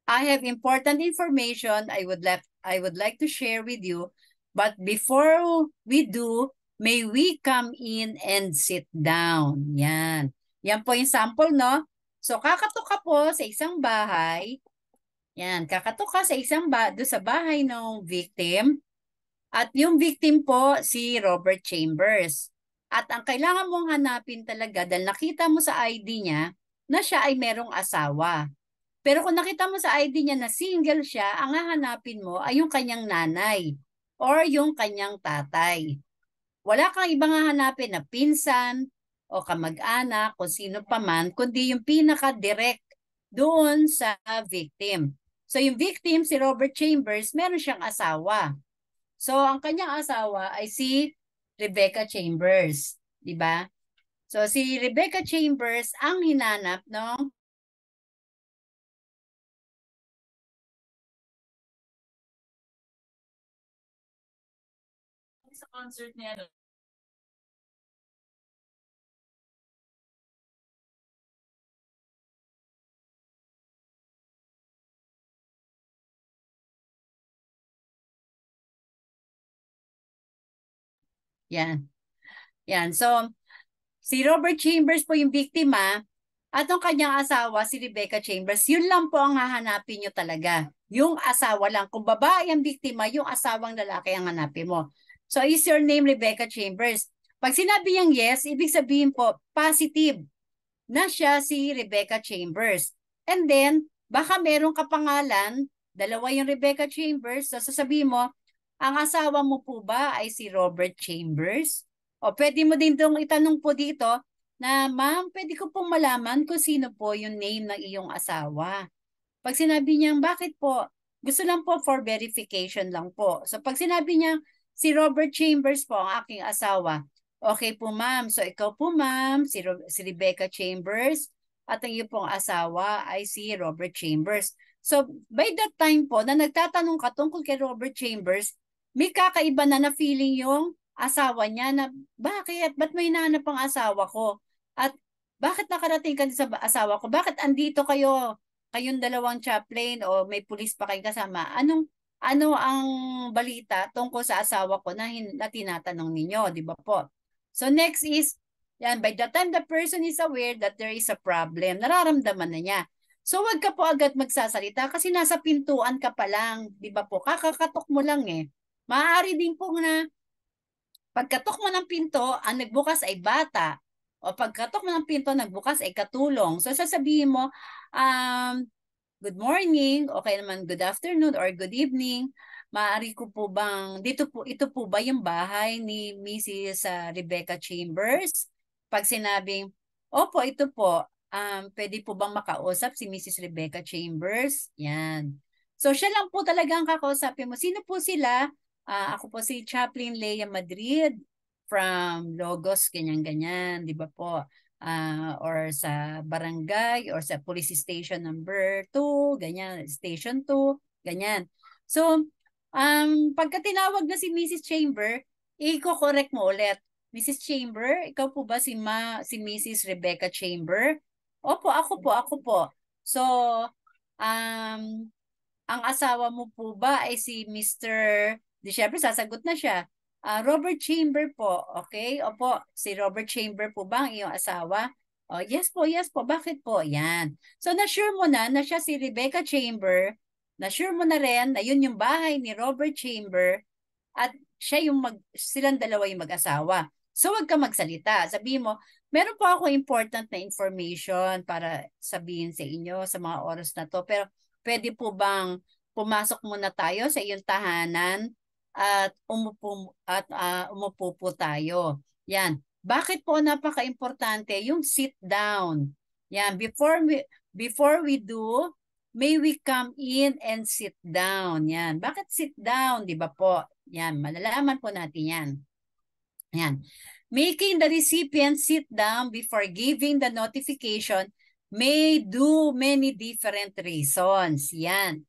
I have important information I would like to share with you, but before we do, may we come in and sit down? Yan. Yan po yung sample, no? So, kakatok ka po sa isang bahay. Yan, kakatok ka sa doon sa bahay ng victim. At yung victim po, si Robert Chambers. At ang kailangan mong hanapin talaga, dahil nakita mo sa ID niya, na siya ay merong asawa. Pero kung nakita mo sa ID niya na single siya, ang hahanapin mo ay yung kanyang nanay or yung kanyang tatay. Wala kang ibang hahanapin na pinsan o kamag-anak o sino pa man, kundi yung pinaka-direct doon sa victim. So yung victim, si Robert Chambers, meron siyang asawa. So ang kanyang asawa ay si Rebecca Chambers, di ba? So si Rebecca Chambers ang hinanap, no? Sa concert niya, yan. Yan. So, si Robert Chambers po yung biktima at ang kanyang asawa, si Rebecca Chambers. Yun lang po ang hahanapin nyo talaga. Yung asawa lang. Kung babae ang biktima, yung asawang lalaki ang hanapin mo. So, is your name Rebecca Chambers? Pag sinabi niyang yes, ibig sabihin po, positive na siya si Rebecca Chambers. And then, baka meron ka pangalan, dalawa yung Rebecca Chambers, so sasabihin mo, ang asawa mo po ba ay si Robert Chambers? O pwede mo din dong itanong po dito na, ma'am, pwede ko pong malaman kung sino po yung name ng iyong asawa. Pag sinabi niya, bakit po? Gusto lang po for verification lang po. So pag sinabi niya, si Robert Chambers po ang aking asawa. Okay po ma'am. So ikaw po ma'am, si Rebecca Chambers at ang iyong pong asawa ay si Robert Chambers. So by that time po na nagtatanong ka tungkol kay Robert Chambers, may kakaiba na feeling yung asawa niya na bakit? Ba't may hinahanap ang asawa ko? At bakit nakarating ka sa asawa ko? Bakit andito kayo? Kayong dalawang chaplain o may pulis pa kayong kasama? Ano ang balita tungkol sa asawa ko na tinatanong ninyo, di ba po? So next is, yan, by the time the person is aware that there is a problem, nararamdaman na niya. So wag ka po agad magsasalita kasi nasa pintuan ka pa lang, di ba po? Kakakatok mo lang eh. Maaari din po na pagkatok mo ng pinto, ang nagbukas ay bata. O pagkatok mo ng pinto, nagbukas ay katulong. So sasabihin mo, good morning, okay naman good afternoon or good evening. Maaari ko po bang, ito po ba yung bahay ni Mrs. Rebecca Chambers? Pag sinabing, opo, ito po, pwede po bang makausap si Mrs. Rebecca Chambers? Yan. So siya lang po talaga ang kakausapin mo. Sino po sila? Ako po si Chaplain Leia Madrid from Logos, ganyan-ganyan, di ba po? Or sa barangay or sa police station number 2, ganyan, station 2, ganyan. So, pagka tinawag na si Mrs. Chamber, i-correct mo ulit. Mrs. Chamber, ikaw po ba si Mrs. Rebecca Chamber? Opo, ako po. So, ang asawa mo po ba ay si Mr. Di syempre, sasagot na siya. Robert Chamber po, okay? Opo, si Robert Chamber po ba ang iyong asawa? Oh, yes po, yes po. Bakit po? Yan. So, na-sure mo na siya si Rebecca Chamber. Na-sure mo na rin na yun yung bahay ni Robert Chamber at siya silang dalawa yung mag-asawa. So, wag ka magsalita. Sabihin mo, meron po ako important na information para sabihin sa inyo sa mga oras na to. Pero, pwede po bang pumasok muna tayo sa iyong tahanan at umupo po tayo. Yan. Bakit po napaka-importante yung sit down? Yan, before we do, may we come in and sit down. Yan. Bakit sit down, 'di ba po? Yan, malalaman po natin 'yan. Yan. Making the recipient sit down before giving the notification may do many different reasons. Yan.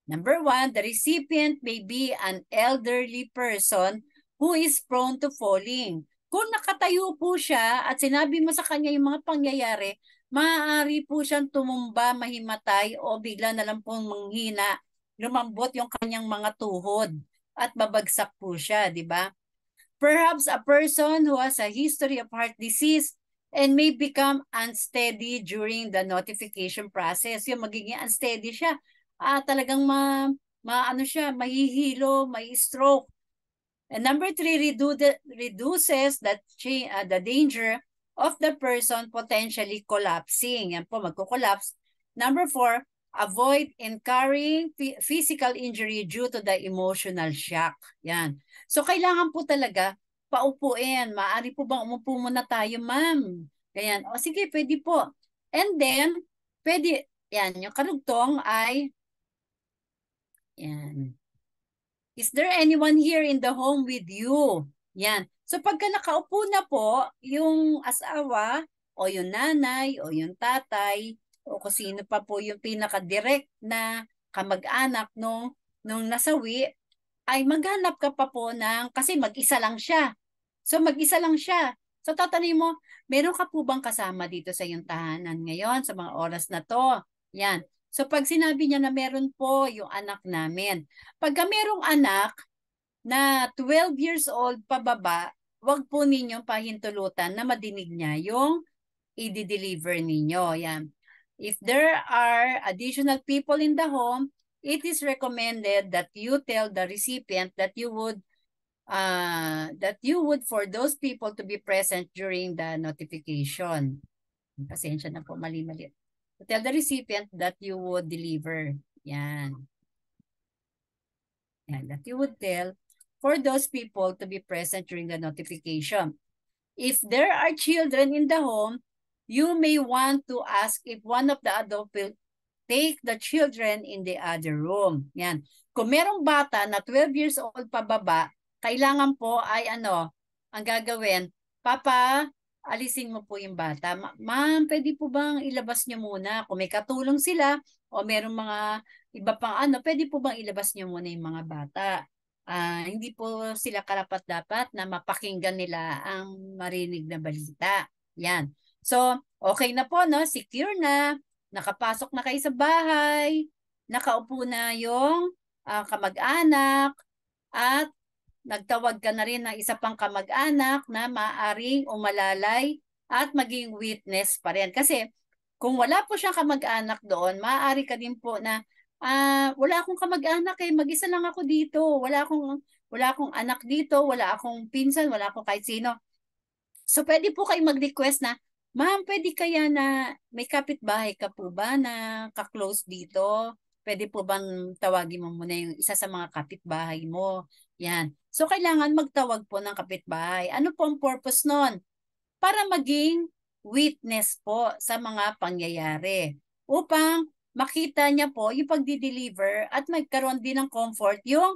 Number 1, the recipient may be an elderly person who is prone to falling. Kung nakatayo po siya at sinabi mo sa kanya yung mga pangyayari, maaari po siyang tumumba, mahimatay o bigla na lang pong manghina, lumambot yung kanyang mga tuhod at babagsak po siya, di ba? Perhaps a person who has a history of heart disease and may become unsteady during the notification process. Yung magiging unsteady siya. Talagang ano siya, mahihilo, may stroke. And number 3, reduces the danger of the person potentially collapsing. Yan po, magko-collapse. Number 4, avoid incurring physical injury due to the emotional shock. Yan. So, kailangan po talaga paupuin. Maaari po bang umupo muna tayo, ma'am? Ganyan. O sige, pwede po. And then, pwede, yan, yung karugtong ay, yan. Is there anyone here in the home with you? Yan. So pagka nakaupo na po yung asawa o yung nanay o yung tatay o kung sino pa po yung pinaka-direct na kamag-anak nung nasawi, ay maghanap ka pa po kasi mag-isa lang siya. So mag-isa lang siya. So tatanungin mo, meron ka po bang kasama dito sa iyong tahanan ngayon sa mga oras na to? Yan. So pag sinabi niya na meron po yung anak namin. Pagka merong anak na 12 years old pababa, wag po ninyong pahintulutan na madinig niya yung i-deliver ninyo. Yan. If there are additional people in the home, it is recommended that you tell the recipient that you would for those people to be present during the notification. Pasensya na po, mali-mali. Tell the recipient that you would deliver. Yan. Yan, that you would tell for those people to be present during the notification. If there are children in the home, you may want to ask if one of the adults will take the children in the other room. Yan. Kung merong bata na 12 years old pababa, kailangan po ay ang gagawin, Papa, alisin mo po yung bata. Ma'am, pwede po bang ilabas niyo muna? Kung may katulong sila o merong mga iba pang pwede po bang ilabas niyo muna yung mga bata? Hindi po sila karapat-dapat na mapakinggan nila ang marinig na balita. Yan. So, okay na po, no? Secure na. Nakapasok na kayo sa bahay. Nakaupo na yung kamag-anak. At nagtawag ka na rin ng isa pang kamag-anak na maaring umalalay at maging witness pa rin. Kasi kung wala po siyang kamag-anak doon, maaari ka din po na wala akong kamag-anak mag-isa lang ako dito. Wala akong anak dito, wala akong pinsan, wala akong kahit sino. So pwede po kayo mag-request na, Ma'am, pwede kaya na may kapitbahay ka po ba na ka-close dito? Pwede po bang tawagin mo muna yung isa sa mga kapitbahay mo? Yan. So kailangan magtawag po ng kapitbahay. Ano po ang purpose nun? Para maging witness po sa mga pangyayari. Upang makita niya po yung pagdi-deliver at magkaroon din ng comfort yung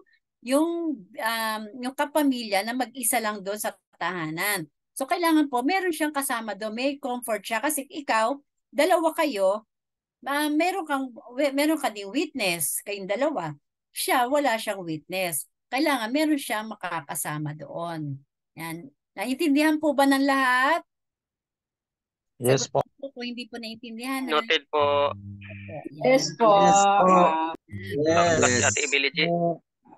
kapamilya na mag-isa lang doon sa tahanan. So kailangan po meron siyang kasama doon, may comfort siya kasi ikaw, dalawa kayo, meron ka ding witness, kayong dalawa. Siya wala siyang witness. Kailangan meron siyang makakasama doon. Yan. Naintindihan po ba ng lahat? Yes po. Kung hindi po naintindihan. Noted po. Yes po. Yes. Ate Ability.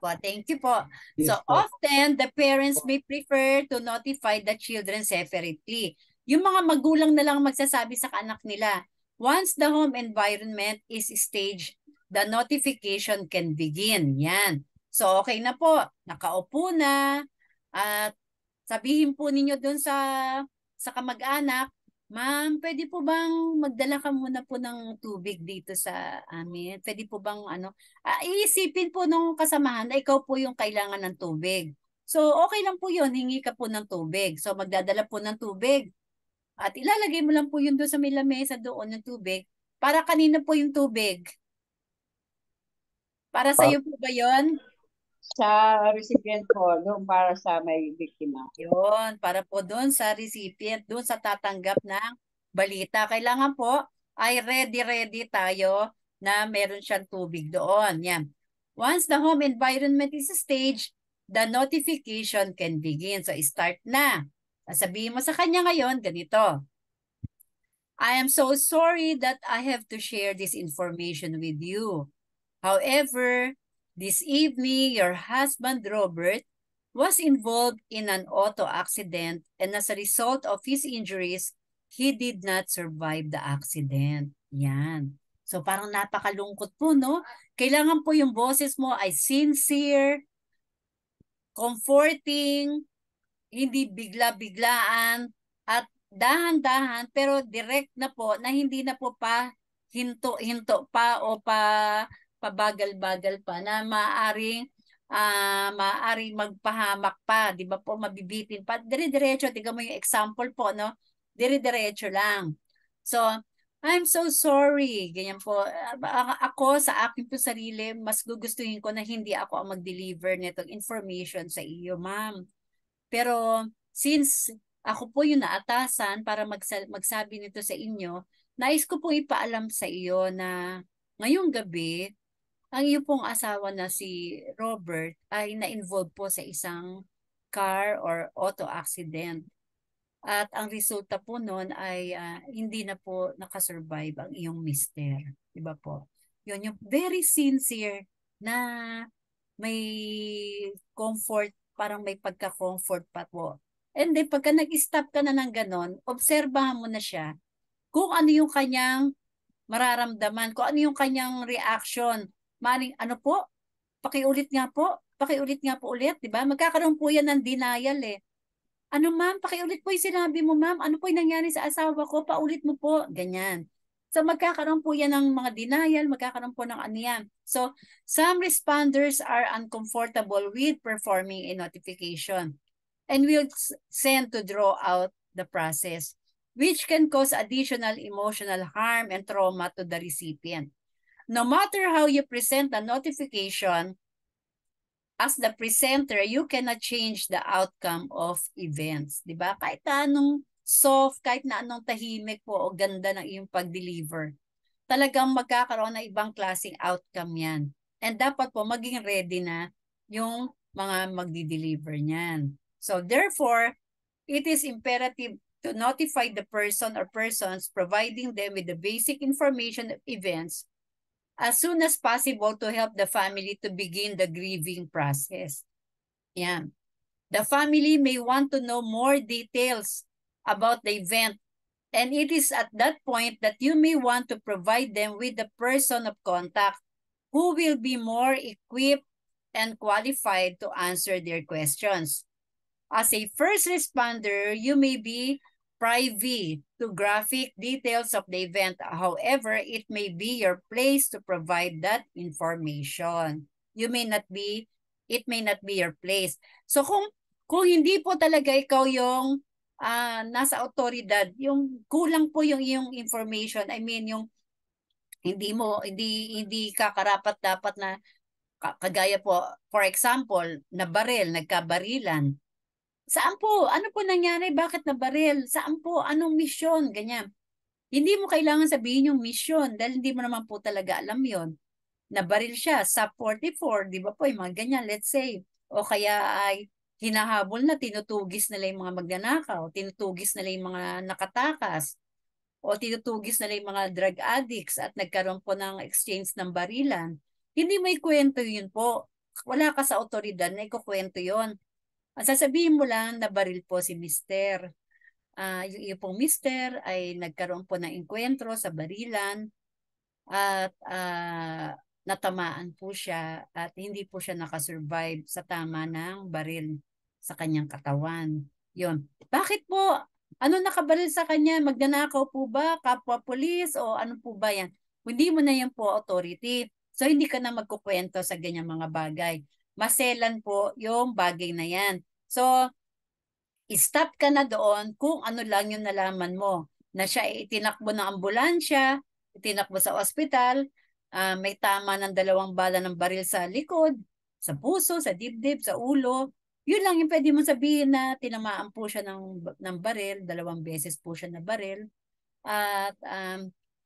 Thank you po. So often, the parents may prefer to notify the children separately. Yung mga magulang na lang magsasabi sa anak nila, once the home environment is staged, the notification can begin. Yan. So okay na po, nakaupo na, at sabihin po ninyo dun sa kamag-anak, Ma'am, pwede po bang magdala ka muna po ng tubig dito sa amin? Pwede po bang iisipin po nung kasamahan na ikaw po yung kailangan ng tubig. So okay lang po yun, hingi ka po ng tubig. So magdadala po ng tubig. At ilalagay mo lang po yun doon sa may lamesa doon ng tubig. Para kanina po yung tubig? Para sa iyo po ba yun? Sa recipient po, doon para sa may biktima. Yun, para po doon sa recipient, doon sa tatanggap ng balita. Kailangan po ay ready tayo na meron siyang tubig doon. Yan. Once the home environment is staged, the notification can begin. So start na. Sabihin mo sa kanya ngayon, ganito. I am so sorry that I have to share this information with you. However, this evening, your husband, Robert, was involved in an auto accident, and as a result of his injuries, he did not survive the accident. Yan. So parang napakalungkot po, no? Kailangan po yung boses mo ay sincere, comforting, hindi bigla-biglaan, at dahan-dahan, pero direct na po, na hindi na po pa hinto-hinto pa o pabagal-bagal pa na maaring magpahamak pa, di ba po, mabibitin pa. Dire-diretso, tingnan mo yung example po, no? Dire-diretso lang. So, I'm so sorry. Ganyan po. Ako, sa akin po sarili, mas gugustuhin ko na hindi ako ang mag-deliver nitong information sa iyo, ma'am. Pero, since ako po yung naatasan para magsabi nito sa inyo, nais ko pong ipaalam sa iyo na ngayong gabi, ang iyo pong asawa na si Robert ay na-involve po sa isang car or auto accident. At ang resulta po noon ay hindi na po nakasurvive ang iyong mister. Diba po? Yun yung very sincere na may comfort, parang may pagka-comfort pa po. And then pagka nag-stop ka na ng ganon, obserbahan mo na siya kung ano yung kanyang mararamdaman, kung ano yung kanyang reaction. Maring ano po, pakiulit nga po ulit, di ba? Magkakaroon po yan ng denial eh. Ano ma'am, pakiulit po yung sinabi mo ma'am, ano po yung nangyari sa asawa ko, paulit mo po, ganyan. So magkakaroon po yan ng mga denial, magkakaroon po ng ano yan. So some responders are uncomfortable with performing a notification and will send to draw out the process, which can cause additional emotional harm and trauma to the recipient. No matter how you present a notification, as the presenter, you cannot change the outcome of events. Diba? Kahit na anong soft, kahit na anong tahimik po o ganda ng iyong pag-deliver, talagang magkakaroon ng ibang klaseng outcome yan. And dapat po maging ready na yung mga magdi-deliver niyan. So therefore, it is imperative to notify the person or persons providing them with the basic information of events as soon as possible to help the family to begin the grieving process. Yan. The family may want to know more details about the event, and it is at that point that you may want to provide them with the person of contact who will be more equipped and qualified to answer their questions. As a first responder, you may be privy to graphic details of the event. However, it may be your place to provide that information. It may not be your place. So kung hindi po talaga ikaw yung nasa autoridad, yung kulang po yung information, I mean yung hindi ka karapat dapat na kagaya po, for example, nagkabarilan. Saan po? Ano po nangyari? Bakit nabaril? Saan po? Anong misyon? Ganyan. Hindi mo kailangan sabihin yung misyon dahil hindi mo naman po talaga alam yon. Nabaril siya sa 44, di ba po? Yung mga ganyan, let's say. O kaya ay hinahabol na, tinutugis nila yung mga magnanakaw, tinutugis nila yung mga nakatakas, o tinutugis nila yung mga drug addicts at nagkaroon po ng exchange ng barilan. Hindi may kwento yun po. Wala ka sa otoridad na ikukwento yun. Ang sasabihin mo lang na baril po si Mister. Yung pong Mister ay nagkaroon po ng enkwentro sa barilan at natamaan po siya at hindi po siya nakasurvive sa tama ng baril sa kanyang katawan. Yun. Bakit po? Ano nakabaril sa kanya? Magnanakaw po ba? Kapwa pulis? O ano po ba yan? Hindi mo na yan po authority. So hindi ka na magkukwento sa ganyang mga bagay. Maselan po yung bagay na yan. So, stop ka na doon kung ano lang yung nalaman mo. Na siya itinakbo ng ambulansya, itinakbo sa ospital, may tama ng 2 bala ng baril sa likod, sa puso, sa dibdib, sa ulo. Yun lang yung pwede mong sabihin na tinamaan po siya ng baril, 2 beses po siya na baril. At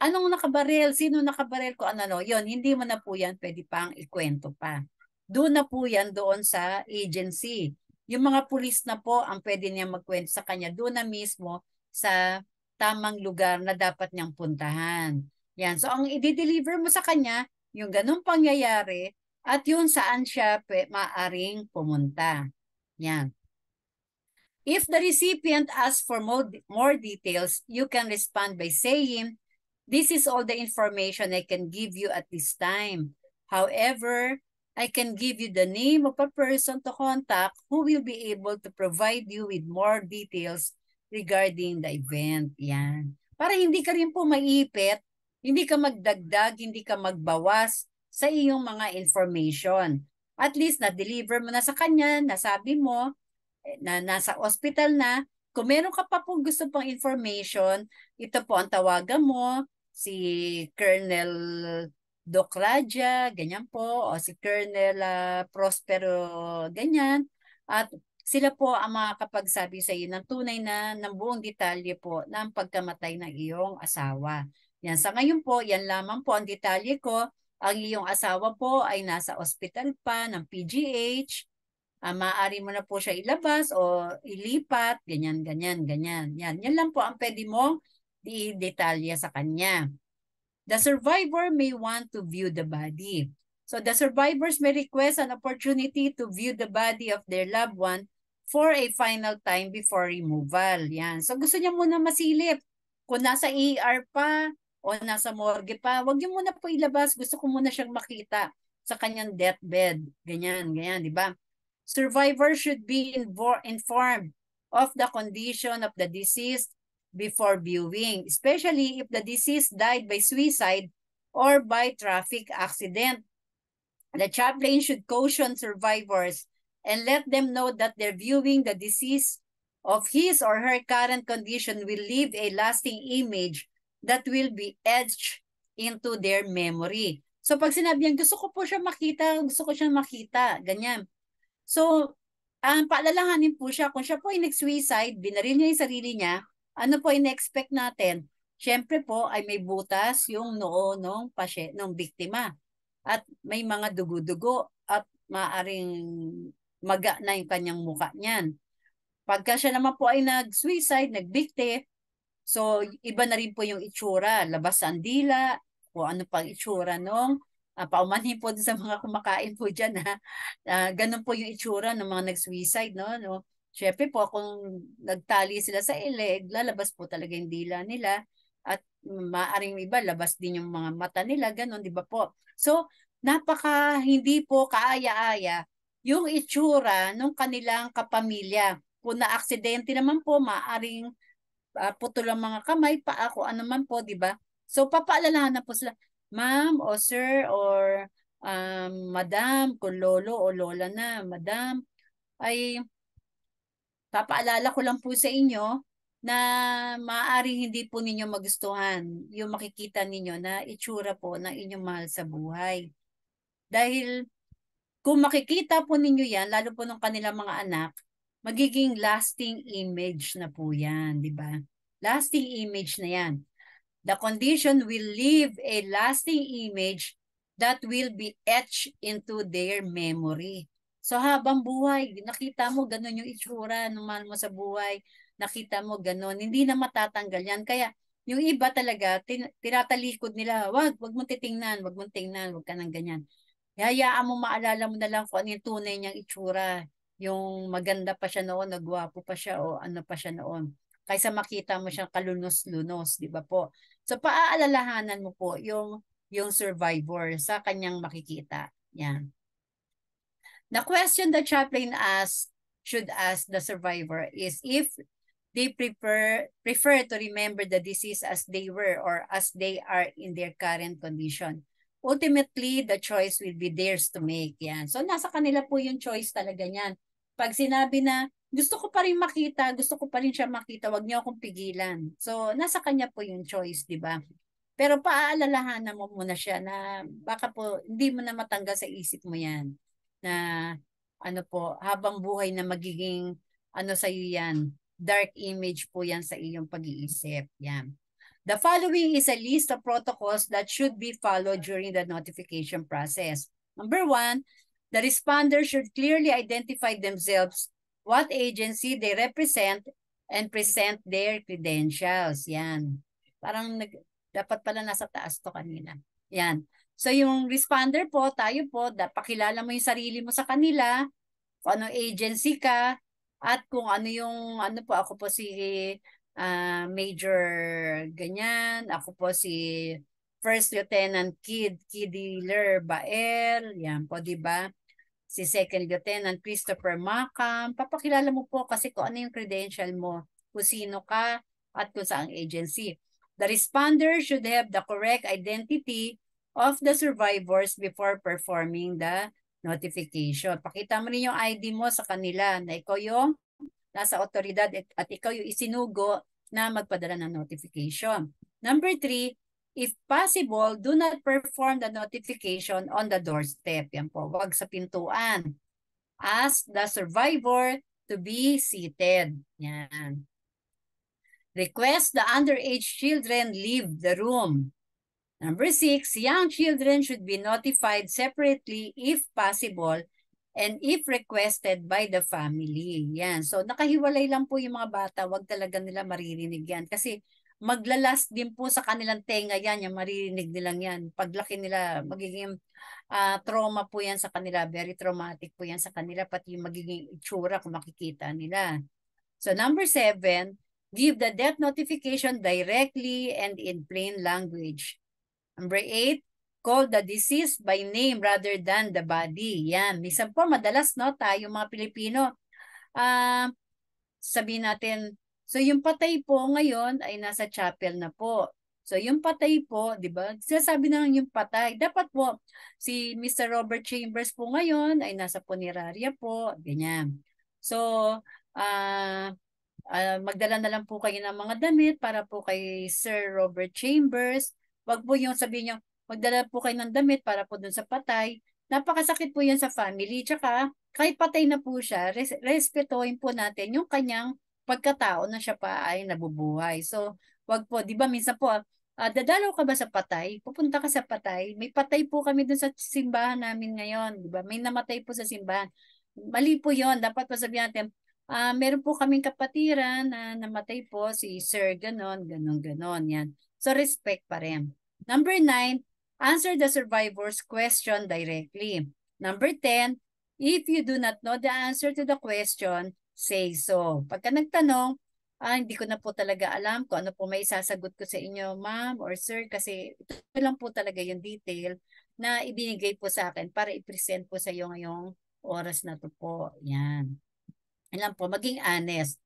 anong nakabaril? Sino nakabaril ko? Ano? Yun, hindi mo na po yan pwede pang ikwento pa. Doon na po yan doon sa agency. Yung mga pulis na po ang pwede niya magkwento sa kanya doon na mismo sa tamang lugar na dapat niyang puntahan. Yan. So ang i-deliver mo sa kanya, yung ganung pangyayari at yun saan siya maaring pumunta. Yan. If the recipient asks for more details, you can respond by saying, "This is all the information I can give you at this time. However, I can give you the name of a person to contact who will be able to provide you with more details regarding the event." Yan. Para hindi ka rin po maipit, hindi ka magdagdag, hindi ka magbawas sa iyong mga information. At least na-deliver mo na sa kanya, nasabi mo, na nasa ospital na. Kung meron ka pa pong gusto pang information, ito po ang tawagan mo, si Colonel Doc Raja, ganyan po, o si Colonel Prospero, ganyan. At Sila po ang makakapagsabi sa iyo ng tunay na ng buong detalye po ng pagkamatay ng iyong asawa. Yan, sa ngayon po, yan lamang po ang detalye ko. Ang iyong asawa po ay nasa ospital pa ng PGH. Maaari mo na po siya ilabas o ilipat, ganyan, ganyan, ganyan. Yan lang po ang pwede mong i-detalye sa kanya. The survivor may want to view the body. So the survivors may request an opportunity to view the body of their loved one for a final time before removal. Yan. So gusto niya muna masilip. Kung nasa ER pa o nasa morgue pa, wag niyo muna po ilabas. Gusto ko muna siyang makita sa kanyang deathbed. Ganyan, ganyan, di ba? Survivor should be informed of the condition of the deceased before viewing, especially if the deceased died by suicide or by traffic accident. The chaplain should caution survivors and let them know that their viewing the deceased of his or her current condition will leave a lasting image that will be etched into their memory. So pag sinabi niya, gusto ko po siya makita, gusto ko siya makita, ganyan. So, paalalahanin po siya, kung siya po ay nag-suicide, binaril niya yung sarili niya, ano po ina-expect natin? Siyempre po ay may butas yung noo ng biktima. At may mga dugo-dugo at maaring maga na yung kanyang mukha niyan. Pagka siya naman po ay nag-suicide, nagbikte, so iba na rin po yung itsura, labas ang dila, o ano pang itsura nung, paumanhin po sa mga kumakain po dyan, ganun po yung itsura ng mga nag-suicide, no? Siyempre po, kung nagtali sila sa ileg, lalabas po talaga yung dila nila, at maaaring iba, labas din yung mga mata nila, ganun, di ba po? So, hindi po kaaya-aya yung itsura ng kanilang kapamilya. Kung na-aksidente naman po, maaaring putol ang mga kamay, paa, kung ano man po, di ba? So, papaalalahan na po sila, ma'am o sir or madam, kung lolo o lola na, madam, ay papaalala ko lang po sa inyo na maaaring hindi po ninyo magustuhan yung makikita ninyo na itsura po ng inyong mahal sa buhay. Dahil kung makikita po ninyo yan, lalo po ng kanilang mga anak, magiging lasting image na po yan, di ba? Lasting image na yan. The condition will leave a lasting image that will be etched into their memory. So habang buhay, nakita mo ganun yung itsura ng mahal mo sa buhay, nakita mo ganun, hindi na matatanggal yan. Kaya yung iba talaga, tinatalikod nila, wag mong titingnan, wag mong tingnan, wag ka nang ganyan. Hayaan mo, maalala mo na lang kung ano yung tunay niyang itsura, yung maganda pa siya noon, nagwapo pa siya o ano pa siya noon. Kaysa makita mo siyang kalunos-lunos, di ba po? So paaalalahanan mo po yung survivor sa kanyang makikita. Yan. The question the chaplain should ask the survivor is if they prefer to remember the deceased as they were or as they are in their current condition. Ultimately, the choice will be theirs to make. Yan. So nasa kanila po yung choice talaga niyan. Pag sinabi na gusto ko pa rin makita, gusto ko pa rin siya makita, wag niyo akong pigilan. So nasa kanya po yung choice, di ba? Pero paaalalahanan mo muna siya na baka po hindi mo na matanggal sa isip mo yan. Na ano po, habang buhay na magiging ano sa iyo yan, dark image po yan sa iyong pag-iisip. Yan. The following is a list of protocols that should be followed during the notification process. Number 1, the responder should clearly identify themselves, what agency they represent, and present their credentials. Yan. Parang dapat pala nasa taas to kanina. Yan. So yung responder po, tayo po, pakilala mo yung sarili mo sa kanila, kung anong agency ka, at kung ano yung, ano po, ako po si Major ganyan, ako po si First Lieutenant Kidiler Bael, yan po, di ba? Si Second Lieutenant Christopher Macam, papakilala mo po kasi kung ano yung credential mo, kung sino ka, at kung saang agency. The responder should have the correct identity of the survivors before performing the notification. Pakita mo rin yung ID mo sa kanila na ikaw yung nasa otoridad at ikaw yung isinugo na magpadala ng notification. Number 3, if possible, do not perform the notification on the doorstep. Yan po, wag sa pintuan. Ask the survivor to be seated. Yan. Request the underage children leave the room. Number 6, young children should be notified separately if possible and if requested by the family. Yan. So nakahiwalay lang po yung mga bata, wag talaga nila maririnig yan. Kasi maglalas din po sa kanilang tenga yan, yung maririnig nilang yan. Paglaki nila, magiging trauma po yan sa kanila. Very traumatic po yan sa kanila, pati yung magiging itsura kung makikita nila. So number 7, give the death notification directly and in plain language. Number 8, call the deceased by name rather than the body. Yan. Minsan po, madalas, no, tayo mga Pilipino, sabihin natin, so yung patay po ngayon ay nasa chapel na po. So yung patay po, di ba? Sinasabi na yung patay. Dapat po, si Mr. Robert Chambers po ngayon ay nasa punerarya po. Ganyan. So, magdala na lang po kayo ng mga damit para po kay Sir Robert Chambers. Wag po yung sabihin nyo, magdala po kayo ng damit para po dun sa patay. Napakasakit po yan sa family. Tsaka, kahit patay na po siya, respetuhin po natin yung kanyang pagkatao na siya pa ay nabubuhay. So, wag po, di ba minsan po, dadalaw ka ba sa patay? Pupunta ka sa patay? May patay po kami dun sa simbahan namin ngayon. Di ba? May namatay po sa simbahan. Mali po yon. Dapat pa sabihin natin, meron po kaming kapatiran na namatay po si Sir ganon, ganon, yan. So respect pa rin. Number 9, answer the survivor's question directly. Number 10, if you do not know the answer to the question, say so. Pagka nagtanong, hindi ko na po talaga alam kung ano po may isasagot ko sa inyo, ma'am or sir, kasi ito lang po talaga yung detail na ibinigay po sa akin para i-present po sa iyo ngayong oras na to po. Yan. Alam po, maging honest.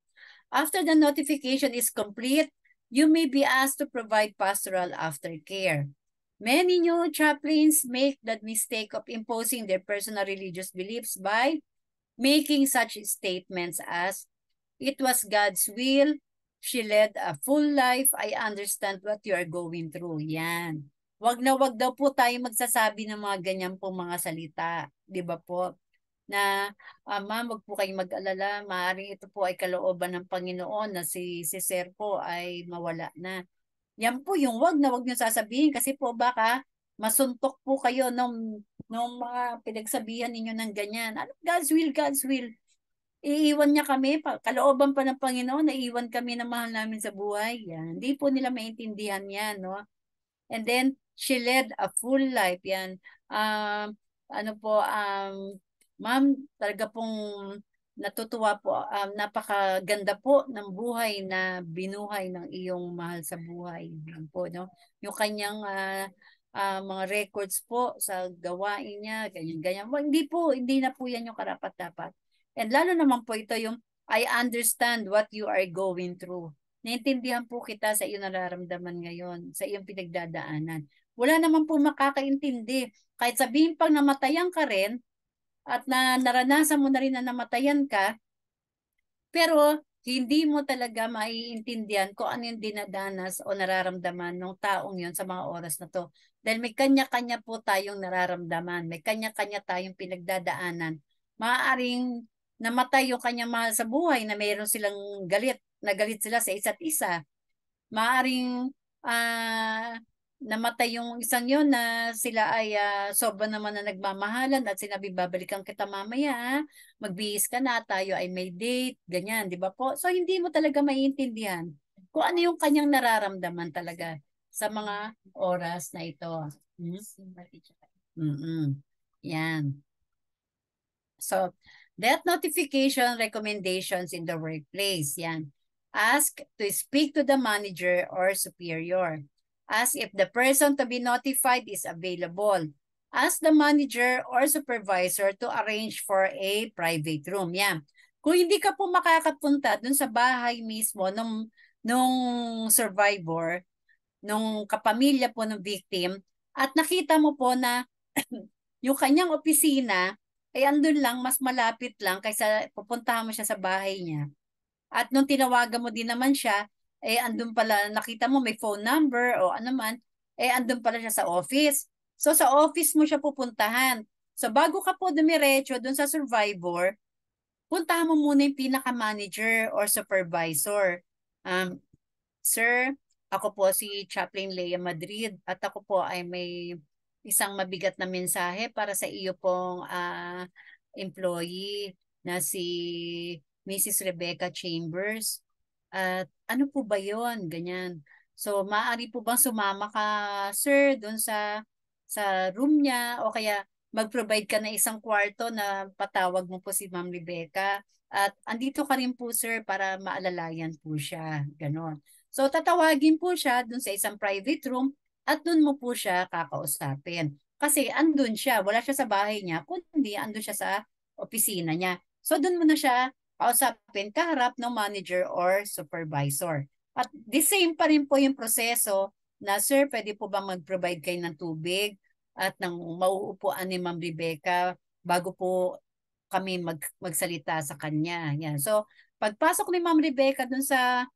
After the notification is complete, you may be asked to provide pastoral aftercare. Many new chaplains make the mistake of imposing their personal religious beliefs by making such statements as, "It was God's will, she led a full life, I understand what you are going through." Yan. Wag na wag daw po tayo magsasabi ng mga ganyan po mga salita. Di ba po? Na, ma'am, wag po kayong mag-alala, maaaring ito po ay kalooban ng Panginoon na si Sir po ay mawala na. Yan po yung wag na wag nyo sasabihin kasi po baka masuntok po kayo nung mga pinagsabihan ninyo ng ganyan. Ano, God's will, God's will. Iiwan niya kami, kalooban pa ng Panginoon, naiiwan kami ng mahal namin sa buhay. Yan. Hindi po nila maintindihan yan, no? And then, she led a full life. Yan. Ma'am, talaga pong natutuwa po. Napakaganda po ng buhay na binuhay ng iyong mahal sa buhay. Yan po, no? Yung kanyang mga records po sa gawain niya, ganyan-ganyan. Well, hindi na po yan yung karapat-dapat. And lalo naman po ito yung, I understand what you are going through. Naintindihan po kita sa iyong nararamdaman ngayon, sa iyong pinagdadaanan. Wala naman po makakaintindi. Kahit sabihin pang namatayan ka rin, at naranasan mo na rin na namatayan ka, pero hindi mo talaga maiintindihan kung ano yung dinadanas o nararamdaman ng taong yon sa mga oras na to. Dahil may kanya-kanya po tayong nararamdaman, may kanya-kanya tayong pinagdadaanan. Maaaring namatay yung kanyang mahal sa buhay na mayroon silang galit, nagalit sila sa isa't isa. Maaaring namatay yung isang yon na sila ay sobra naman na nagmamahalan at sinabi, babalikan kita mamaya, magbihis ka na, tayo ay may date, ganyan, di ba po? So hindi mo talaga maiintindihan kung ano yung kanyang nararamdaman talaga sa mga oras na ito. Yan. So, death notification recommendations in the workplace. Yan. Ask to speak to the manager or superior. Ask if the person to be notified is available. Ask the manager or supervisor to arrange for a private room. Yan. Kung hindi ka po makakapunta dun sa bahay mismo nung survivor, nung kapamilya po ng victim, at nakita mo po na yung kanyang opisina ay andun lang, mas malapit lang kaysa pupuntahan mo siya sa bahay niya. At nung tinawagan mo din naman siya, andun pala, nakita mo may phone number o ano man, andun pala siya sa office. So sa office mo siya pupuntahan. So bago ka po dumiretso dun sa survivor, puntahan mo muna yung pinaka-manager or supervisor. Sir, ako po si Chaplain Lea Madrid at ako po ay may isang mabigat na mensahe para sa iyo pong employee na si Mrs. Rebecca Chambers. At ano po ba yon? Ganyan. So, maaari po bang sumama ka, sir, doon sa room niya o kaya mag-provide ka na isang kwarto na patawag mo po si Ma'am Rebecca. At andito ka rin po, sir, para maalalayan po siya. Ganon. So, tatawagin po siya dun sa isang private room at dun mo po siya kakausapin. Kasi andun siya, wala siya sa bahay niya, kundi andun siya sa opisina niya. So, dun mo na siya kausapin kaharap ng manager or supervisor. At the same pa rin po yung proseso na, sir, pwede po bang mag-provide kayo ng tubig at ng mauupuan ni Ma'am Rebecca bago po kami magsalita sa kanya. Yan. So, pagpasok ni Ma'am Rebecca dun sa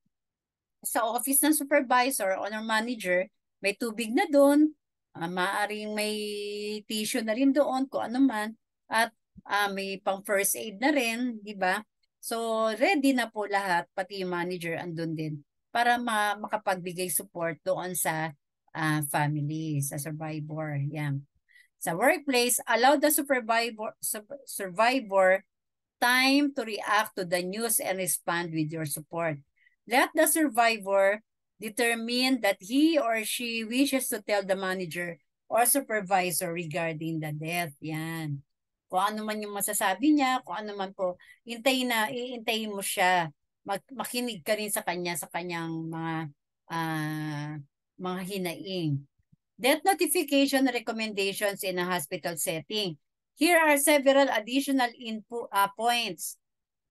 office ng supervisor o ng manager, may tubig na doon, maaaring may tissue na rin doon kung ano man, at may pang first aid na rin, di ba? So, ready na po lahat, pati yung manager andun din, para makapagbigay support doon sa family, sa survivor. Yan. Sa workplace, allow the survivor time to react to the news and respond with your support. Let the survivor determine that he or she wishes to tell the manager or supervisor regarding the death. Yan. Kung ano man yung masasabi niya, kung ano man po, iintayin mo siya. Makinig ka rin sa kanya, sa kanyang mga hinaing. Death notification recommendations in a hospital setting. Here are several additional points.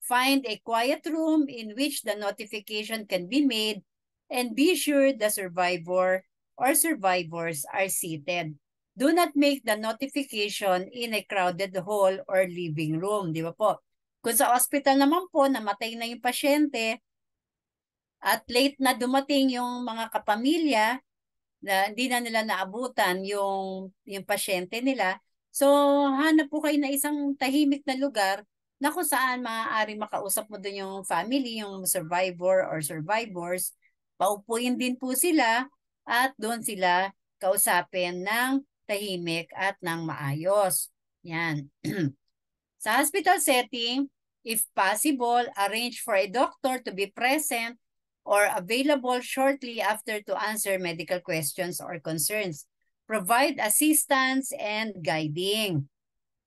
Find a quiet room in which the notification can be made and be sure the survivor or survivors are seated. Do not make the notification in a crowded hall or living room. Di ba po? Kung sa hospital naman po, namatay na yung pasyente at late na dumating yung mga kapamilya, na hindi na nila naabutan yung pasyente nila. So, hanap po kayo na isang tahimik na lugar na kung saan maaaring makausap mo doon yung family, yung survivor or survivors. Paupuin din po sila at doon sila kausapin ng tahimik at ng maayos. Yan. Sa hospital setting, if possible, arrange for a doctor to be present or available shortly after to answer medical questions or concerns. Provide assistance and guiding.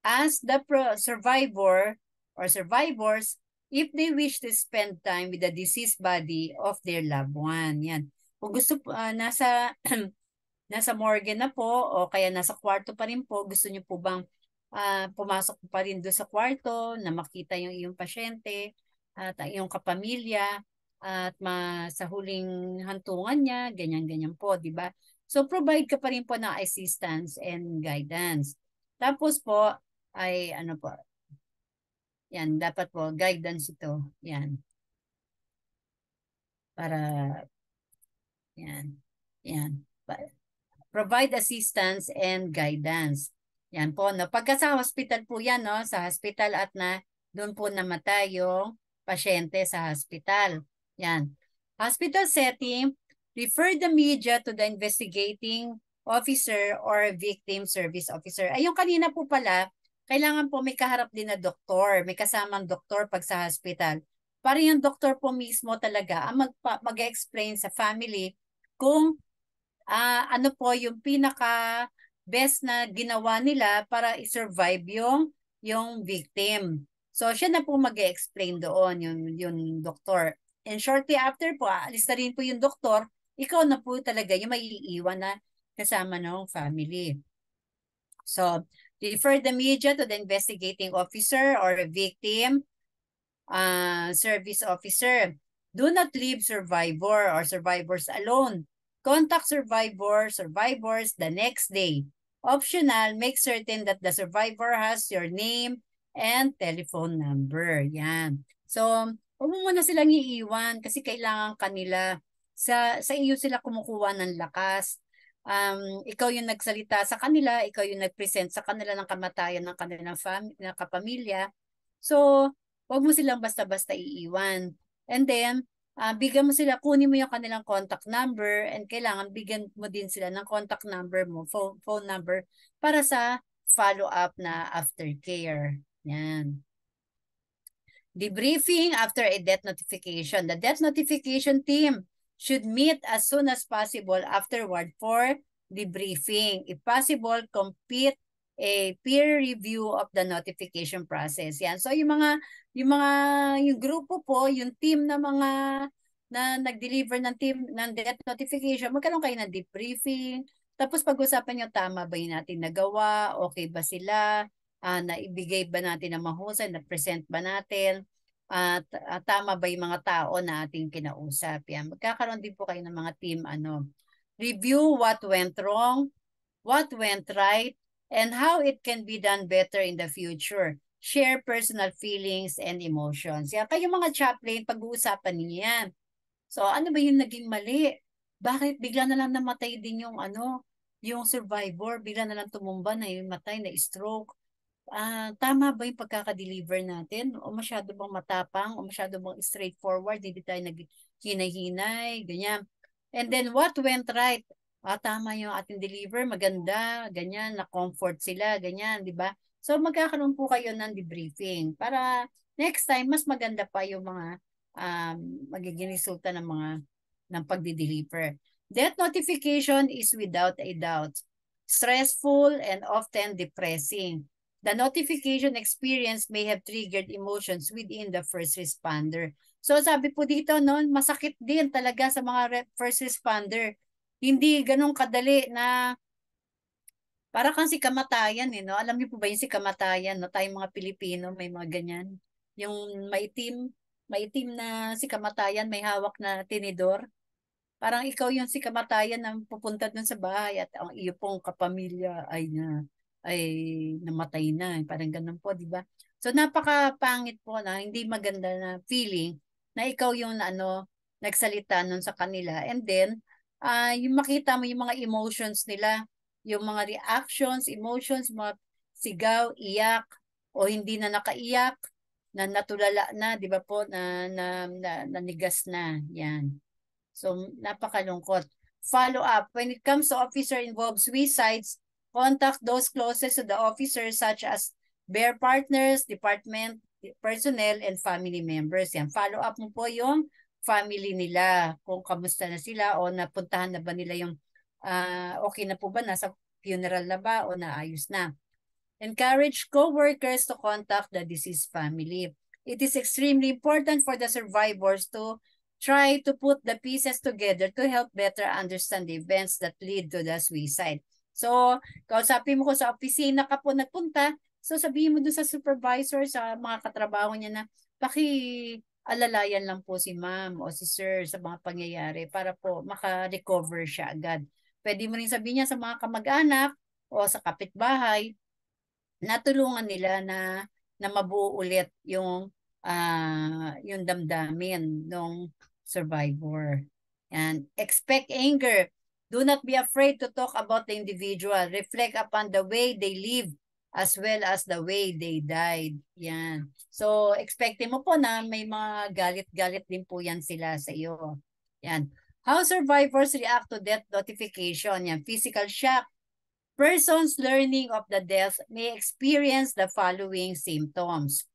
Ask the survivor or survivors if they wish to spend time with the deceased body of their loved one. Yan. Kung gusto nasa morgue na po o kaya nasa kwarto pa rin po, gusto niyo po bang pumasok pa rin doon sa kwarto na makita yung iyong pasyente at iyong kapamilya, at sa huling hantungan niya, ganyan-ganyan po, di ba? So, provide ka pa rin po ng assistance and guidance. Tapos po, ay ano po, yan, dapat po, guidance ito, yan. Para, yan, provide assistance and guidance. Yan po, no? Pagka sa hospital po yan, no? Sa hospital at doon po namatay yung pasyente sa hospital. Yan. Hospital setting, refer the media to the investigating officer or victim service officer. Ay, yung kanina po pala, kailangan po may kaharap din na doktor, may kasamang doktor pag sa hospital. Para yung doktor po mismo talaga ang mag-explain sa family kung ano po yung pinaka best na ginawa nila para i-survive yung victim. So, siya na po mag-explain doon, yung doktor. And shortly after po, alis na rin po yung doktor, ikaw na po talaga yung may iiwan na kasama ng family. So, refer the media to the investigating officer or victim service officer. Do not leave survivor or survivors alone. Contact survivors the next day. Optional, make certain that the survivor has your name and telephone number. Yan. So, huwag mo muna silang iiwan kasi kailangan kanila. Sa iyo sila kumukuha ng lakas. Ikaw yung nagsalita sa kanila, ikaw yung nag-present sa kanila ng kamatayan ng kanilang kapamilya. So, Huwag mo silang basta-basta iiwan. And then, bigyan mo sila, kunin mo yung kanilang contact number and kailangan bigyan mo din sila ng contact number mo, phone number para sa follow-up na aftercare. Yan. Debriefing after a death notification. The death notification team should meet as soon as possible afterward for debriefing. If possible, complete a peer review of the notification process. Yan. So yung grupo po, yung team na mga na nag-deliver ng team ng death notification, magkaroon kayo ng debriefing. Tapos pag-usapan nyo, tama ba yung natin nagawa? Okay ba sila? Naibigay ba natin ng mahusay? Na-present ba natin? At tama ba yung mga tao na ating kinausap? Yan. Magkakaroon din po kayo ng mga team review what went wrong, what went right, and how it can be done better in the future. Share personal feelings and emotions. Yan. Kayo mga chaplain, pag-uusapan niyo yan. So ano ba yung naging mali? Bakit bigla na lang namatay din yung survivor, bigla na lang tumumba na yung matay na stroke? Tama ba yung pagkaka-deliver natin? O masyado bang matapang? O masyado bang straightforward? Hindi tayo naghinay-hinay, ganyan. And then what went right? Tama yung ating deliver, maganda, ganyan, na-comfort sila, ganyan, di ba? So magkakaroon po kayo ng debriefing para next time, mas maganda pa yung mga magiging resulta ng pagdi-deliver. Death notification is without a doubt stressful and often depressing. The notification experience may have triggered emotions within the first responder. So sabi po dito, masakit din talaga sa mga first responder. Hindi ganun kadali na para kang si kamatayan no? Alam niyo po ba yung si kamatayan, no? Tayong mga Pilipino may mga ganyan. Yung maitim na si kamatayan, may hawak na tinidor. Parang ikaw yung si kamatayan na pupunta dun sa bahay at ang iyo pong kapamilya ay namatay na. Parang ganun po, di ba? So napakapangit po na hindi maganda na feeling na ikaw yung nagsalita nun sa kanila. And then, yung makita mo yung mga emotions nila, yung mga reactions, emotions, mga sigaw, iyak, o hindi na nakaiyak, na natulala na, di ba po, nanigas na. Yan. So, napakalungkot. Follow up. When it comes to officer involved suicides, contact those closest to the officer such as their partners, department personnel, and family members. Yan. Follow up mo po yung family nila. Kung kamusta na sila o napuntahan na ba nila yung okay na po ba, nasa funeral na ba o naayos na. Encourage co-workers to contact the deceased family. It is extremely important for the survivors to try to put the pieces together to help better understand the events that lead to the suicide. So, kausapin mo ko sa opisina ka po nagpunta, so sabihin mo doon sa supervisor, sa mga katrabaho niya na alalayan lang po si ma'am o si sir sa mga pangyayari para po maka-recover siya agad. Pwede mo rin sabihin niya sa mga kamag-anak o sa kapitbahay na tulungan nila na mabuo ulit yung damdamin ng survivor. And expect anger. Do not be afraid to talk about the individual. Reflect upon the way they live as well as the way they died. Yan. So, expectin mo po na may mga galit-galit din po yan sila sa iyo. Yan. How survivors react to death notification. Yan. Physical shock. Persons learning of the death may experience the following symptoms.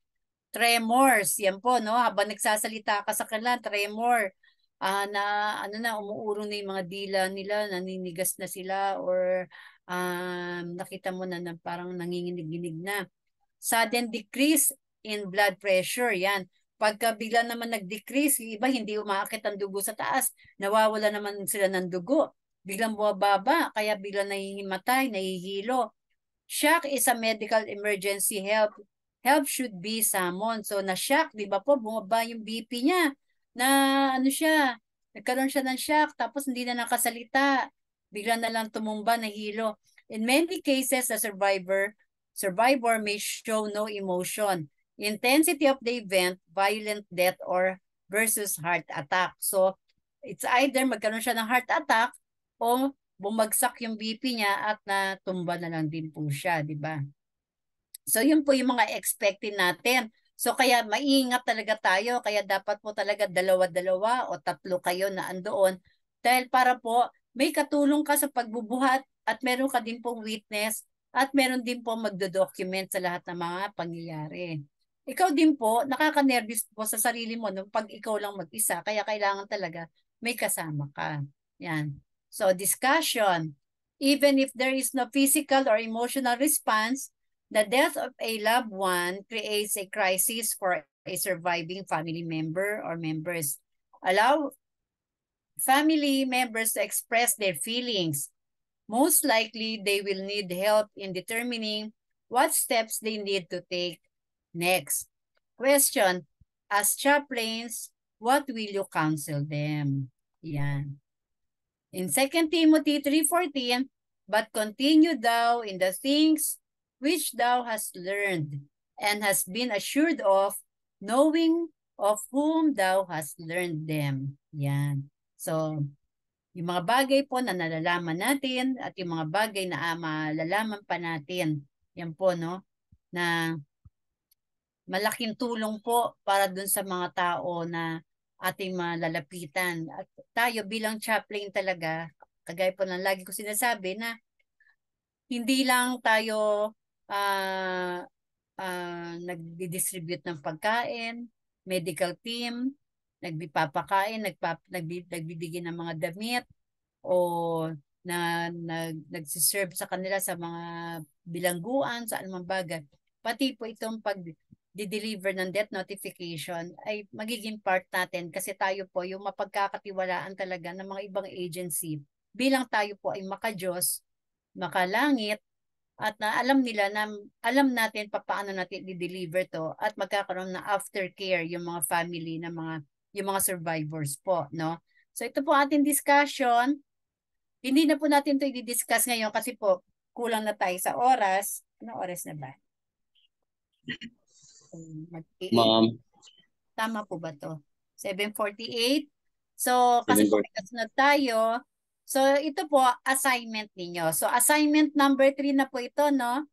Tremors, yan po, no? Habang nagsasalita ka sa kanila, tremor. Umuurong na yung mga dila nila, naninigas na sila, or nakita mo na parang nanginginig-ginig na. Sudden decrease in blood pressure, yan. Pagka bigla naman nag-decrease, yung iba hindi umaakit ang dugo sa taas, nawawala naman sila ng dugo. Biglang bumababa, kaya biglang nahihimatay, nahihilo. Shock is a medical emergency. Help should be summoned. So na-shock, di ba po, bumaba yung BP niya. Nagkaroon siya ng shock, tapos hindi na nakasalita. Bigla na lang tumumba, nahilo. In many cases, the survivor may show no emotion. Intensity of the event, violent death or versus heart attack. So it's either magkaroon siya ng heart attack o bumagsak yung BP niya at natumba na lang din po siya, di ba? So yun po yung mga expected natin. So kaya maingat talaga tayo, kaya dapat po talaga dalawa-dalawa o tatlo kayo na andoon dahil para po may katulong ka sa pagbubuhat at meron ka din pong witness at meron din po magdo-document sa lahat ng mga pangyayari. Ikaw din po, nakaka-nervous po sa sarili mo nung pag ikaw lang mag-isa, kaya kailangan talaga may kasama ka. Yan. So discussion. Even if there is no physical or emotional response, the death of a loved one creates a crisis for a surviving family member or members. Allow family members to express their feelings. Most likely, they will need help in determining what steps they need to take next. Question, as chaplains, what will you counsel them? Yan. In 2 Timothy 3:14, but continue thou in the things which thou hast learned and hast been assured of, knowing of whom thou hast learned them. Yan. So, yung mga bagay po na nalalaman natin at yung mga bagay na malalaman pa natin, yan po, no, na malaking tulong po para dun sa mga tao na ating malalapitan. At tayo bilang chaplain talaga, kagaya po ng lagi ko sinasabi na hindi lang tayo nagdi-distribute ng pagkain, medical team, nagbibigay ng mga damit, o nagsiserve sa kanila sa mga bilangguan, sa anumang bagay. Pati po itong pag-deliver ng death notification ay magiging part natin kasi tayo po yung mapagkakatiwalaan talaga ng mga ibang agency bilang tayo po ay makadiyos, makalangit, at na alam nila na alam natin paano natin i-deliver to at magkakaroon na aftercare yung mga family ng yung mga survivors po, no? So ito po ating discussion. Hindi na po natin to i-discuss ngayon kasi po kulang na tayo sa oras. Ano oras na ba? Ma'am. Tama po ba to? 7:48. So kasi po may kasunod tayo. So ito po assignment ninyo. So assignment number 3 na po ito, no?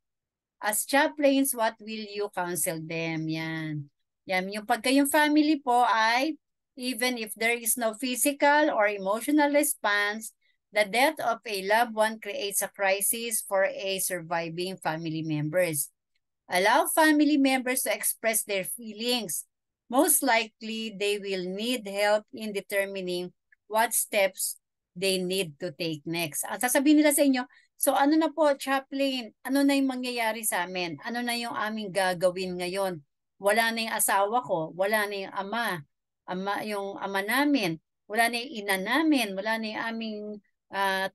As chaplains, what will you counsel them? Yan. Yan. Yung pagka yung family po ay even if there is no physical or emotional response, the death of a loved one creates a crisis for a surviving family members. Allow family members to express their feelings. Most likely, they will need help in determining what steps they need to take next. At sasabihin nila sa inyo, so ano na po, chaplain, ano na yung mangyayari sa amin? Ano na yung aming gagawin ngayon? Wala na yung asawa ko, wala na yung yung ama namin, wala na yung ina namin, wala na yung aming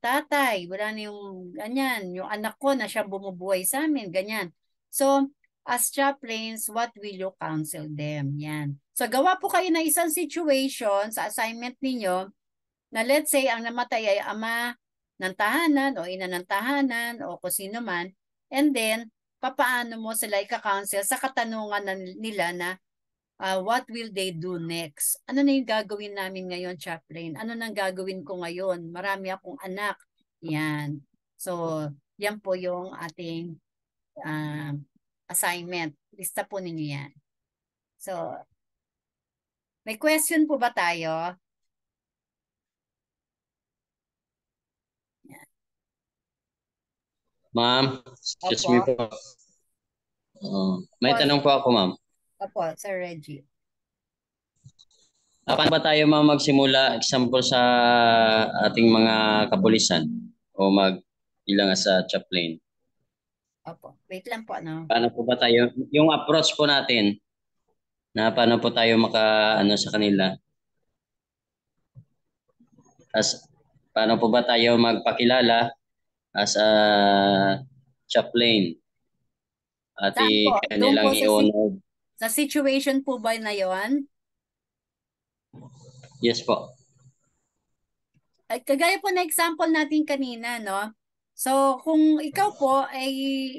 tatay, wala na yung ganyan, yung anak ko na siya bumubuhay sa amin, ganyan. So, as chaplains, what will you counsel them? Yan. So, gawa po kayo ng isang situation sa assignment ninyo na let's say ang namatay ay ama ng tahanan o ina ng tahanan o kung sino man, and then, papaano mo sila ika-counsel sa katanungan nila na what will they do next? Ano na yung gagawin namin ngayon, chaplain? Ano nang gagawin ko ngayon? Marami akong anak. Yan. So, yan po yung ating assignment. Lista po ninyo yan. So, may question po ba tayo? Yan. Ma'am, excuse me po. May tanong po ako, ma'am. Opo, Sir Reggie. Paano ba tayo magsimula, example sa ating mga kapulisan o ilang sa chaplain? Opo, wait lang po, no? Paano po ba tayo, yung approach po natin, na paano po tayo sa kanila? Paano po ba tayo magpakilala as a chaplain? At kanilang i-honor. Sa situation po ba na yon? Yes po. At kagaya po na example natin kanina, no? So, kung ikaw po ay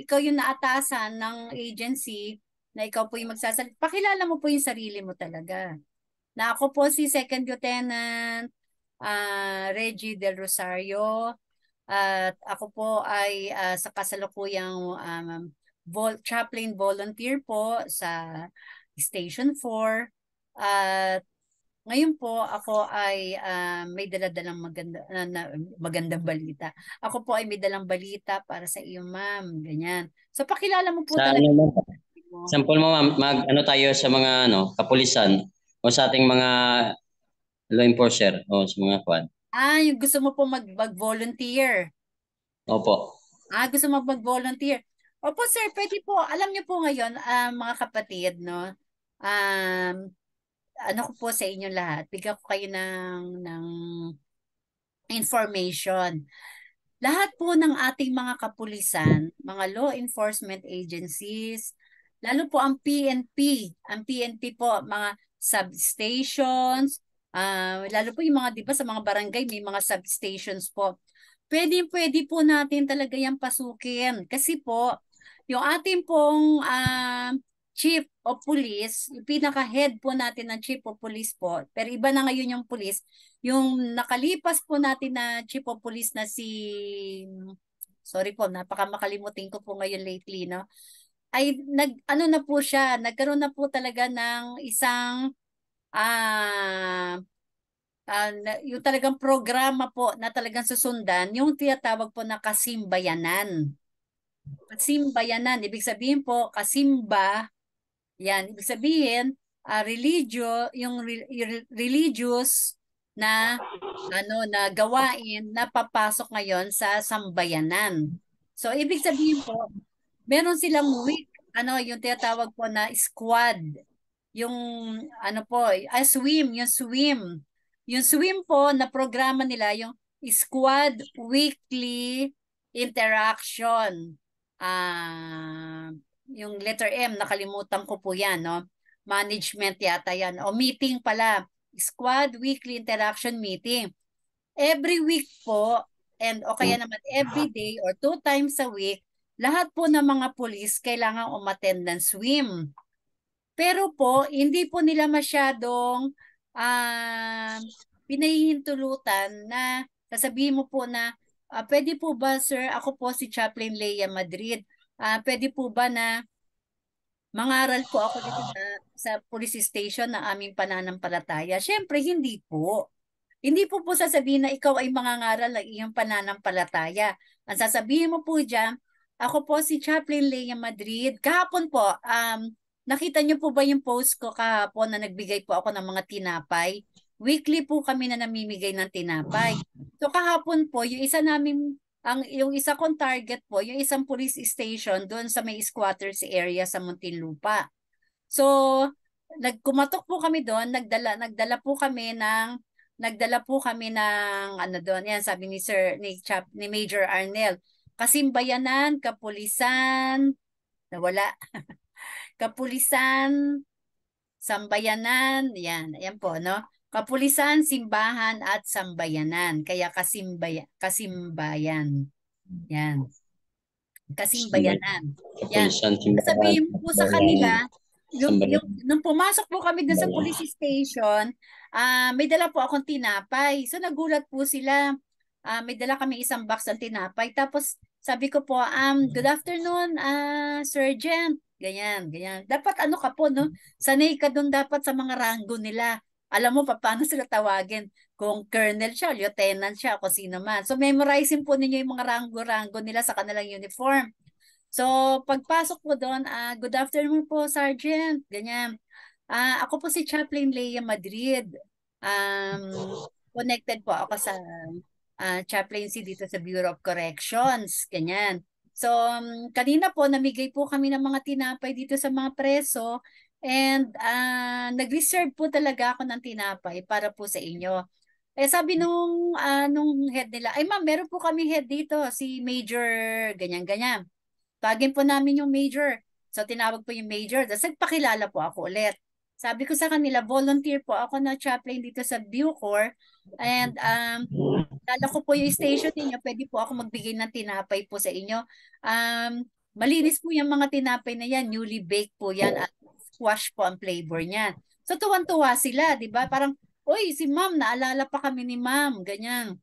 ikaw yung naatasan ng agency na ikaw po yung magsasalita, pakilala mo po yung sarili mo talaga. Na ako po si Second Lieutenant Reggie Del Rosario at ako po ay sa kasalukuyang chaplain volunteer po sa Station 4. At ngayon po ako ay may daladalang magandang balita. Ako po ay may dalang balita para sa iyo, ma'am. Ganyan. So pakilala mo po Sa talaga. ano mo, sample mo ma'am, ano tayo sa mga kapulisan o sa ating mga law enforcer o sa mga kwan. Yung gusto mo po mag-volunteer. Opo. Gusto mo mag-volunteer. Opo, sir, pwede po. Alam niyo po ngayon, mga kapatid, no? Ano ko po sa inyo lahat, bigyan ko kayo ng information. Lahat po ng ating mga kapulisan, mga law enforcement agencies, lalo po ang PNP. Ang PNP po, mga substations, lalo po yung mga, di ba, sa mga barangay, may mga substations po. Pwede po natin talaga yung pasukin. Kasi po, yung ating pong chief of police, yung pinaka-head po natin ng chief of police po, pero iba na ngayon yung police, yung nakalipas po natin na chief of police na sorry po, makalimutin ko po ngayon lately, no? Ay, ano na po siya, nagkaroon na po talaga ng isang, yung talagang programa po na talagang susundan, yung tinatawag po na kasimbayanan. Kasimbayanan, ibig sabihin po, kasimba, yan, ibig sabihin, religious na gawain na papasok ngayon sa sambayanan. So ibig sabihin po, meron silang week, yung tinatawag po na squad. Yung swim. Yung swim po na programa nila, yung squad weekly interaction. Yung letter M, nakalimutan ko po yan, no? Management yata yan. O meeting pala. Squad Weekly Interaction Meeting. Every week po, o kaya naman every day or 2 times a week, lahat po ng mga pulis kailangan umattend ng swim. Pero po, hindi po nila masyadong pinahihintulutan na sasabihin mo po na, pwede po ba, sir, ako po si Chaplain Leia Madrid, pwede po ba na mangaral po ako dito sa police station na aming pananampalataya? Siyempre, hindi po. Hindi po sasabihin na ikaw ay mangangaral ng iyong pananampalataya. Ang sasabihin mo po dyan, ako po si Chaplain Leia Madrid. Kahapon po, nakita niyo po ba yung post ko kahapon na nagbigay po ako ng mga tinapay? Weekly po kami na namimigay ng tinapay. So kahapon po, yung isa kong target po, yung isang police station doon sa may squatters area sa Muntinlupa. So, nagkumatok po kami doon, nagdala po kami ng doon, yan sabi ni Major Arnel, kasimbayanan, kapulisan, nawala. Kapulisan, sambayanan, yan, ayan po, no? Kapulisan, simbahan at sambayanan. Kaya kasimbayan. Yan. Kasimbayanan. Yan. Sabihin mo po sa kanila, nung pumasok po kami dun sa police station, may dala po akong tinapay. So nagulat po sila. May dala kami isang box ng tinapay. Tapos sabi ko po, good afternoon, Sergeant. Ganyan. Dapat ka po, no? Sanay ka dun dapat sa mga ranggo nila. Alam mo pa paano sila tawagin. Kung colonel siya, lieutenant siya, kung sino man. So memorizing po ninyo yung mga ranggo-ranggo nila sa kanilang uniform. So pagpasok po doon, good afternoon po, Sergeant. Ganyan. Ako po si Chaplain Leia Madrid. Connected po ako sa chaplaincy dito sa Bureau of Corrections. Ganyan. So, kanina po, namigay po kami ng mga tinapay dito sa mga preso and nag-reserve po talaga ako ng tinapay para po sa inyo. Sabi nung head nila, ay ma'am, meron po kami head dito, si Major, ganyan-ganyan. Tagin po namin yung Major. So, tinawag po yung Major. Tapos, nagpakilala po ako ulit. Sabi ko sa kanila, volunteer po ako na chaplain dito sa Bucor and dala ko po yung station ninyo, pwede po ako magbigay ng tinapay po sa inyo. Malinis po yung mga tinapay na yan, newly baked po yan at squash po ang flavor niyan. So tuwan-tuwa sila, di ba? Parang, oy, si ma'am, naalala pa kami ni ma'am, ganyan.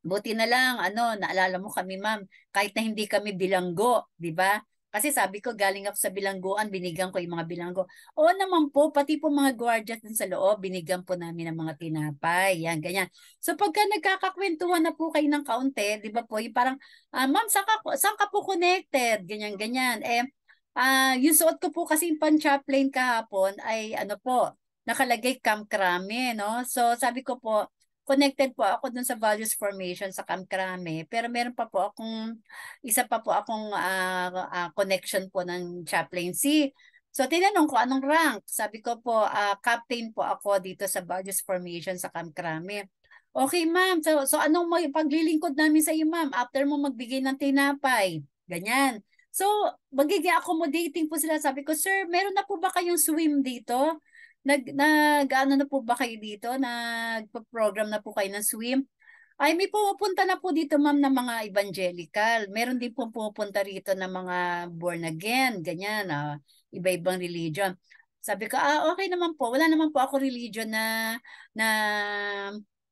Buti na lang, naalala mo kami ma'am, kahit na hindi kami bilanggo, di ba? Kasi sabi ko, galing ako sa bilangguan, binigyan ko yung mga bilanggo. Oo naman po, pati po mga guardians din sa loob, binigyan po namin ng mga tinapay. Yan, ganyan. So pagka nagkakakwentuhan na po kayo ng kaunti, di ba po, yung parang, ma'am, saan ka po connected? Ganyan, ganyan. Yung suot ko po kasi yung pan-chaplain kahapon ay ano po, nakalagay Camp Crame, no? So sabi ko po, connected po ako dun sa values formation sa Camp Crame, pero meron pa po akong isa pa po akong connection po ng chaplaincy. So tinanong ko anong rank. Sabi ko po captain po ako dito sa values formation sa Camp Crame. Okay ma'am, so anong paglilingkod namin sa iyo ma'am after mo magbigay ng tinapay? Ganyan. So magiging accommodating po sila. Sabi ko, sir, meron na po ba kayong swim dito? Ano na po ba kayo dito? Nagpo-program na po kayo ng swim? Ay, may pumupunta na po dito, ma'am, ng mga evangelical. Meron din po pumupunta rito ng mga born again, ganyan, iba-ibang religion. Sabi ko, okay naman po. Wala naman po ako religion na, na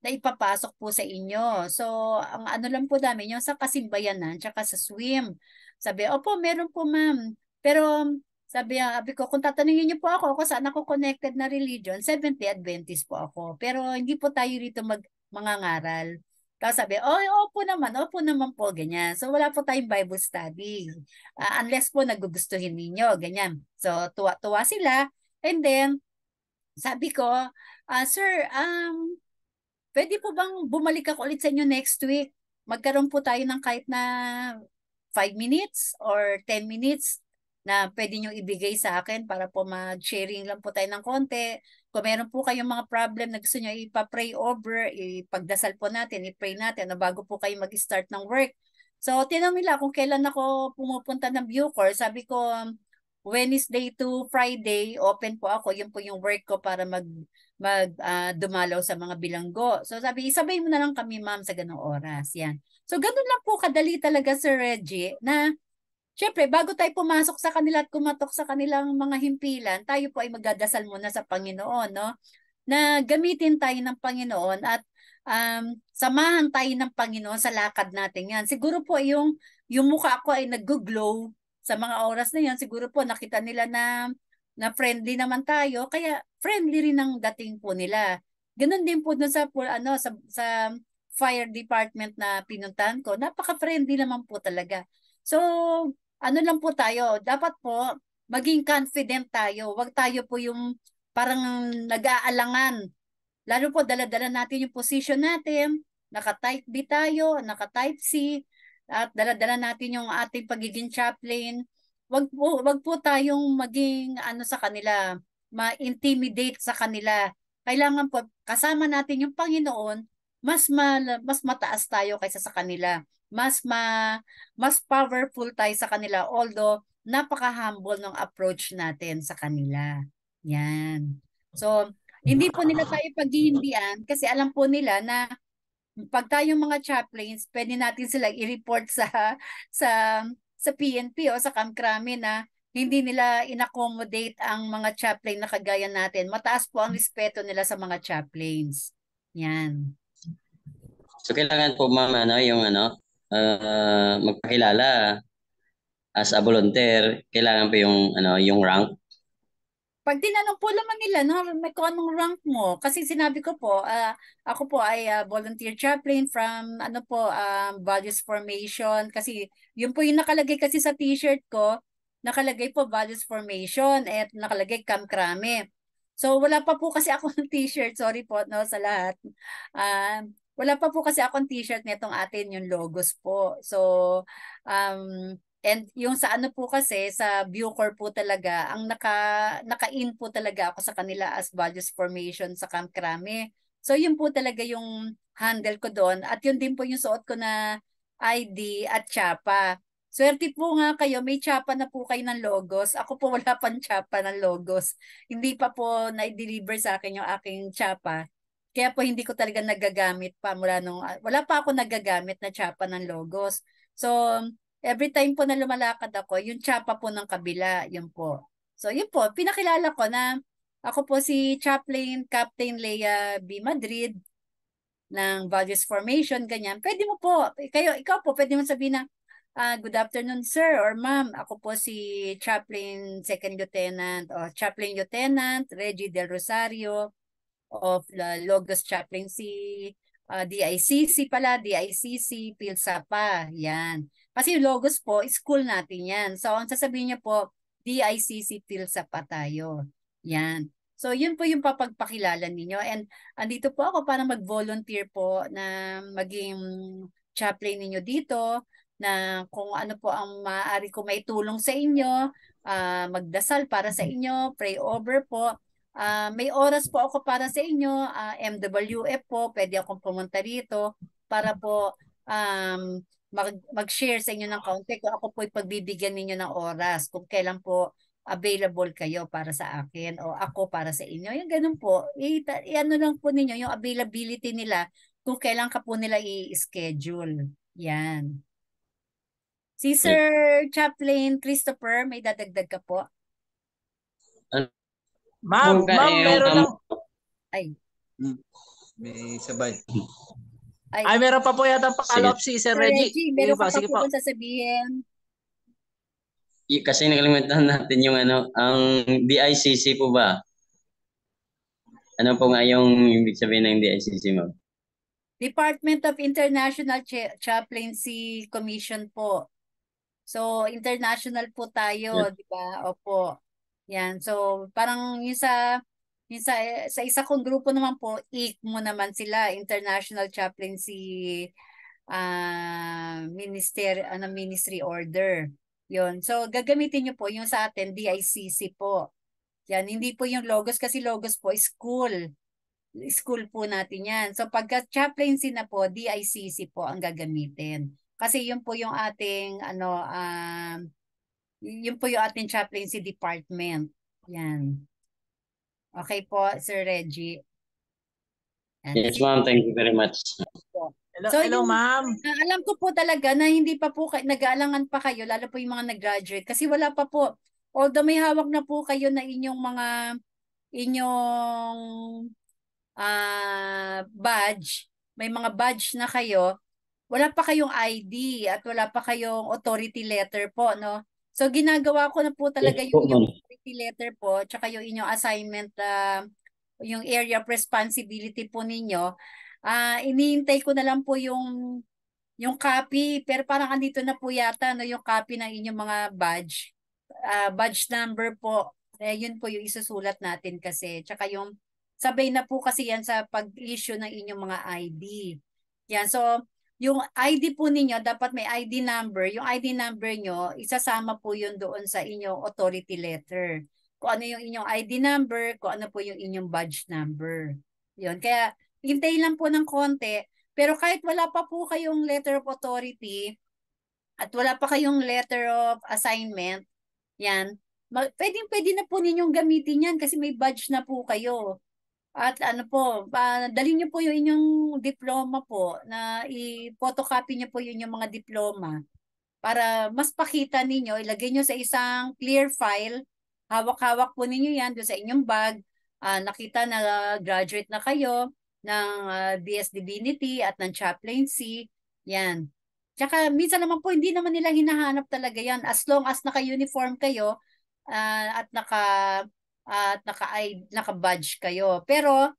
ipapasok po sa inyo. So, ang ano lang po namin, yung sa kasimbayanan, tsaka sa swim. Sabi, opo, meron po, ma'am. Pero, sabi ko, kung tatanungin niyo po ako saan ako connected na religion, Seventh-day Adventist po ako. Pero hindi po tayo rito mangangaral. Tapos sabi, opo naman po, ganyan. So wala po tayong Bible study. Unless po nagugustuhin ninyo, ganyan. So tuwa-tuwa sila. And then, sabi ko, sir, pwede po bang bumalik ako ulit sa inyo next week? Magkaroon po tayo ng kahit na 5 minutes or 10 minutes na pwede nyo ibigay sa akin para po mag-sharing lang po tayo ng konti. Kung meron po kayong mga problem na gusto nyo ipa-pray over, ipagdasal po natin, i-pray natin na bago po kayo mag-start ng work. So, tinanong nila kung kailan ako pumupunta ng Bucor. Sabi ko, Wednesday to Friday, open po ako. Yun po yung work ko para dumalaw sa mga bilanggo. So sabi, isabay mo na lang kami ma'am sa ganong oras. Yan. So ganun lang po kadali talaga Sir Reggie na syempre bago tayo pumasok sa kanila at kumatok sa kanilang mga himpilan, tayo po ay magdadasal muna sa Panginoon, no? Na gamitin tayo ng Panginoon at samahan tayo ng Panginoon sa lakad natin yan. Siguro po yung mukha ko ay nag-glow sa mga oras na yan. Siguro po nakita nila na friendly naman tayo, kaya friendly rin ang dating po nila. Ganun din po dun sa fire department na pinuntahan ko, napaka-friendly naman po talaga. So, ano lang po tayo, dapat po maging confident tayo. Huwag tayo po yung parang nag-aalangan. Lalo po dala-dala natin yung position natin, naka-type B tayo, naka-type C, at dala-dala natin yung ating pagiging chaplain. Wag po tayong maging ano sa kanila, ma-intimidate sa kanila. Kailangan po kasama natin yung Panginoon, mas mataas tayo kaysa sa kanila. Mas powerful tayo sa kanila, although napaka-humble ng approach natin sa kanila. Yan. So, hindi po nila tayo paghihindian kasi alam po nila na pag tayong mga chaplains, pwede natin sila i-report sa sa PNP o sa Camp Crame na hindi nila inaccommodate ang mga chaplain na kagaya natin. Mataas po ang respeto nila sa mga chaplains. Yan. So kailangan po ma'am magpakilala as a volunteer, kailangan po yung rank. Pag tinanong po naman nila kung anong rank mo, kasi sinabi ko po, ako po ay volunteer chaplain from Values Formation, kasi yun po yung nakalagay kasi sa t-shirt ko, nakalagay po Values Formation at nakalagay Camp Crame. So wala pa po kasi ako ng t-shirt, sorry po no sa lahat. Wala pa po kasi akong t-shirt nitong atin yung logos po. So and yung sa ano po kasi, sa Bucor po talaga, ang naka-in po talaga ako sa kanila as Values Formation sa Camp Crame. So yun po talaga yung handle ko doon. At yun din po yung suot ko na ID at tsapa. Swerte po nga kayo, may tsapa na po kayo ng logos. Ako po wala pang tsapa ng logos. Hindi pa po na-deliver sa akin yung aking tsapa. Kaya po hindi ko talaga nagagamit pa mula nung, wala pa ako nagagamit na tsapa ng logos. So, every time po na lumalakad ako, yung tsapa po ng kabila, yun po. So yun po, pinakilala ko na ako po si Chaplain Captain Lea B. Madrid ng Values Formation, ganyan. Pwede mo po, ikaw po, pwede mo sabihin na, Good afternoon, sir or ma'am. Ako po si Chaplain Second Lieutenant o Chaplain Lieutenant Reggie Del Rosario of the Logos Chaplaincy, DICC pala, DICC, PhilSapa, yan. Kasi yung Logos po, school natin yan. So, ang sasabihin niya po, DICC, PhilSapa tayo. Yan. So, yun po yung papagpakilala ninyo. And andito po ako para mag-volunteer po na maging chaplain ninyo dito, na kung ano po ang maaari ko maitulong sa inyo, magdasal para sa inyo, pray over po. May oras po ako para sa inyo, MWF po, pwede akong pumunta rito para po mag-share sa inyo ng kaunti kung ako po ipagbibigyan ninyo ng oras, kung kailan po available kayo para sa akin o ako para sa inyo. Yung ganun po, i-ano lang po ninyo yung availability nila kung kailan ka po nila i-schedule. Yan. Si Sir Chaplain Christopher, may dadagdag ka po? Ma'am, meron lang. Ay. May sabay. Ay, meron pa po yata follow-up si Sir Reggie. Meron ka pa po kung sasabihin. Kasi nakalimutan natin yung ang DICC po ba? Ano po nga yung ibig sabihin ng DICC, ma'am? Department of International Chaplaincy Commission po. So, international po tayo, di ba? Opo. Yan. So, parang yung sa isa kong grupo naman po, ICMO naman sila, International Chaplaincy Ministry Order. Yon. So, gagamitin nyo po yung sa atin, DICC po. Yan. Hindi po yung Logos kasi Logos po, school. School po natin yan. So, pagka chaplaincy na po, DICC po ang gagamitin. Kasi yun po yung ating yun po yung ating chaplaincy department. Yan. Okay po, Sir Reggie. And yes, ma'am. Thank you very much. Hello, ma'am. Alam ko po talaga na hindi pa po nag-aalangan pa kayo, lalo po yung mga nag-graduate. Kasi wala pa po. Although may hawak na po kayo na inyong badge, may mga badge na kayo, wala pa kayong ID at wala pa kayong authority letter po, no? So ginagawa ko na po talaga yung authority letter po, tsaka yung inyong assignment, yung area of responsibility po ninyo. Iniintay ko na lang po yung copy, pero parang andito na po yata no, yung copy ng inyong mga badge. Badge number po. Yun po yung isusulat natin kasi. Tsaka yung sabay na po kasi yan sa pag-issue ng inyong mga ID. Yan. So, yung ID po ninyo, dapat may ID number. Yung ID number nyo, isasama po yun doon sa inyong authority letter. Kung ano yung inyong ID number, kung ano po yung inyong badge number. Yun. Kaya, hintay lang po ng konti. Pero kahit wala pa po kayong letter of authority at wala pa kayong letter of assignment, yan, pwede na po ninyong gamitin yan kasi may badge na po kayo. At ano po, dalhin niyo po yung inyong diploma po na i-photocopy niyo po yung mga diploma para mas pakita ninyo, ilagay niyo sa isang clear file, hawak-hawak po ninyo yan doon sa inyong bag, nakita na graduate na kayo ng BS Divinity at ng chaplaincy, yan. Tsaka minsan naman po hindi naman nila hinahanap talaga yan as long as naka-uniform kayo at naka-badge kayo. Pero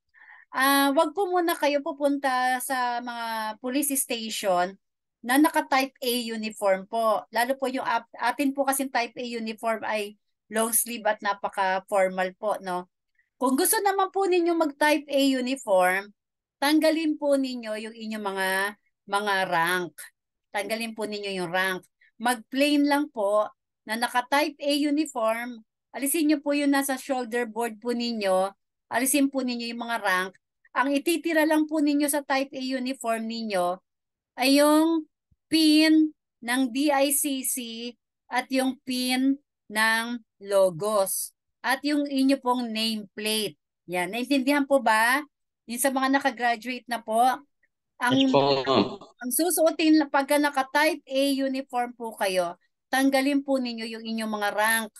wag po muna kayo pupunta sa mga police station na naka-type A uniform po. Lalo po yung atin po kasing type A uniform ay long sleeve at napaka-formal po, no? Kung gusto naman po ninyo mag-type A uniform, tanggalin po ninyo yung inyong mga rank. Tanggalin po ninyo yung rank. Mag-plain lang po na naka-type A uniform. Alisin nyo po yung nasa shoulder board po ninyo. Alisin po ninyo yung mga rank. Ang ititira lang po ninyo sa type A uniform ninyo ay yung pin ng DICC at yung pin ng Logos. At yung inyo pong nameplate. Yan. Naintindihan po ba? Yung sa mga nakagraduate na po. Ang susuotin pagka naka-type A uniform po kayo, tanggalin po ninyo yung inyong mga rank.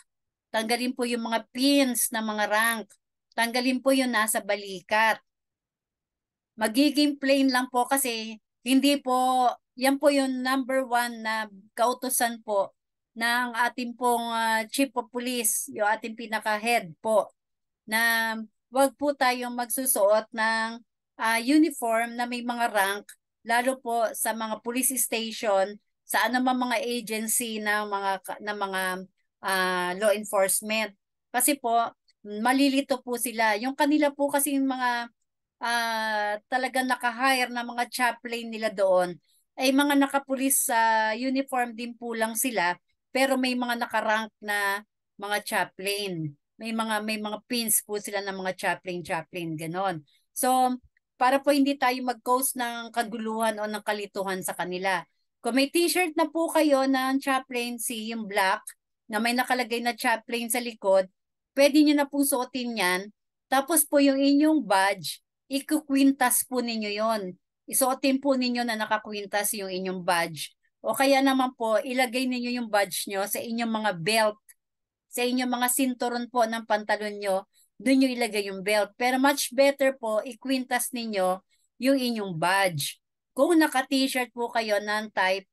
Tanggalin po yung mga pins na mga rank. Tanggalin po yung nasa balikat. Magiging plain lang po kasi hindi po yan po yung number 1 na kautusan po ng ating pong Chief of Police, yung ating pinaka-head po, na wag po tayong magsusuot ng uniform na may mga rank, lalo po sa mga police station, sa anumang mga agency ng mga law enforcement. Kasi po, malilito po sila. Yung kanila po kasi yung mga talagang naka-hire na mga chaplain nila doon, ay mga nakapulis sa uniform din po lang sila, pero may mga nakarank na mga chaplain. May mga pins po sila ng mga chaplain ganon. So, para po hindi tayo mag-cause ng kaguluhan o ng kalituhan sa kanila. Kung may t-shirt na po kayo ng chaplain, yung black, na may nakalagay na chaplain sa likod, pwede nyo na pong suotin yan. Tapos po yung inyong badge, ikukwintas po ninyo yon. Isuotin po ninyo na nakakwintas yung inyong badge. O kaya naman po, ilagay ninyo yung badge nyo sa inyong mga belt, sa inyong mga sinturon po ng pantalon nyo, doon nyo ilagay yung belt. Pero much better po, ikwintas ninyo yung inyong badge. Kung naka-t-shirt po kayo ng type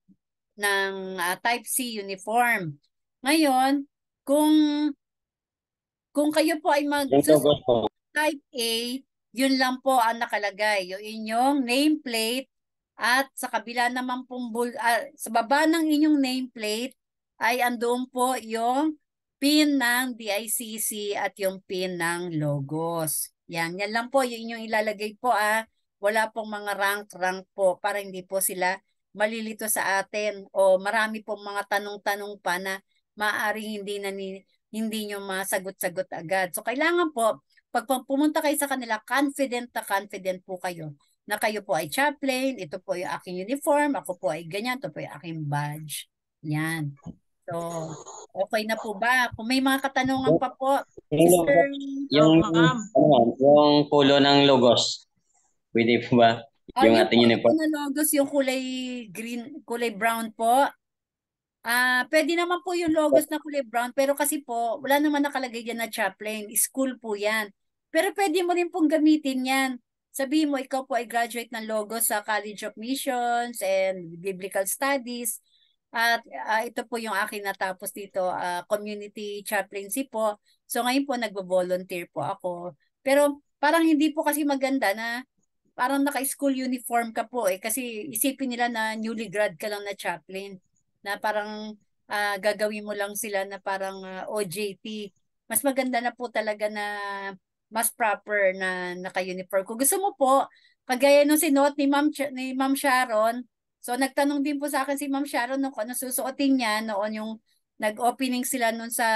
C uniform. Ngayon, kung kayo po ay type A, yun lang po ang nakalagay. Yung inyong nameplate at sa kabila naman pong sa baba ng inyong nameplate ay andoon po yung pin ng DICC at yung pin ng logos. Yan lang po yung inyong ilalagay po. Wala pong mga rank po para hindi po sila malilito sa atin o marami pong mga tanong-tanong pa na maaaring hindi nyo masagot-sagot agad. So kailangan po, pag pumunta kayo sa kanila, confident po kayo na kayo po ay chaplain, ito po yung aking uniform, ako po ay ganyan, ito po yung aking badge. Yan. So, okay na po ba? Kung may mga katanungan pa po, Sister... Yung pulo ng logos, pwede po ba? Yung ating uniform. Yung logos, yung kulay green, kulay brown po. Pwede naman po yung logos na kulay brown, pero kasi po, wala naman nakalagay dyan na chaplain. School po yan. Pero pwede mo rin pong gamitin yan. Sabihin mo, ikaw po ay graduate ng logos sa College of Missions and Biblical Studies. At ito po yung akin natapos dito, community chaplaincy po. So ngayon po nagbo-volunteer po ako. Pero parang hindi po kasi maganda na parang naka-school uniform ka po kasi isipin nila na newly grad ka lang na chaplain. Na parang gagawin mo lang sila na parang OJT. Mas maganda na po talaga na mas proper na naka-uniform. Kung gusto mo po, kagaya nung sinuot ni Ma'am Sharon, so nagtanong din po sa akin si Ma'am Sharon nung ano susuotin niya noon yung nag-opening sila noon sa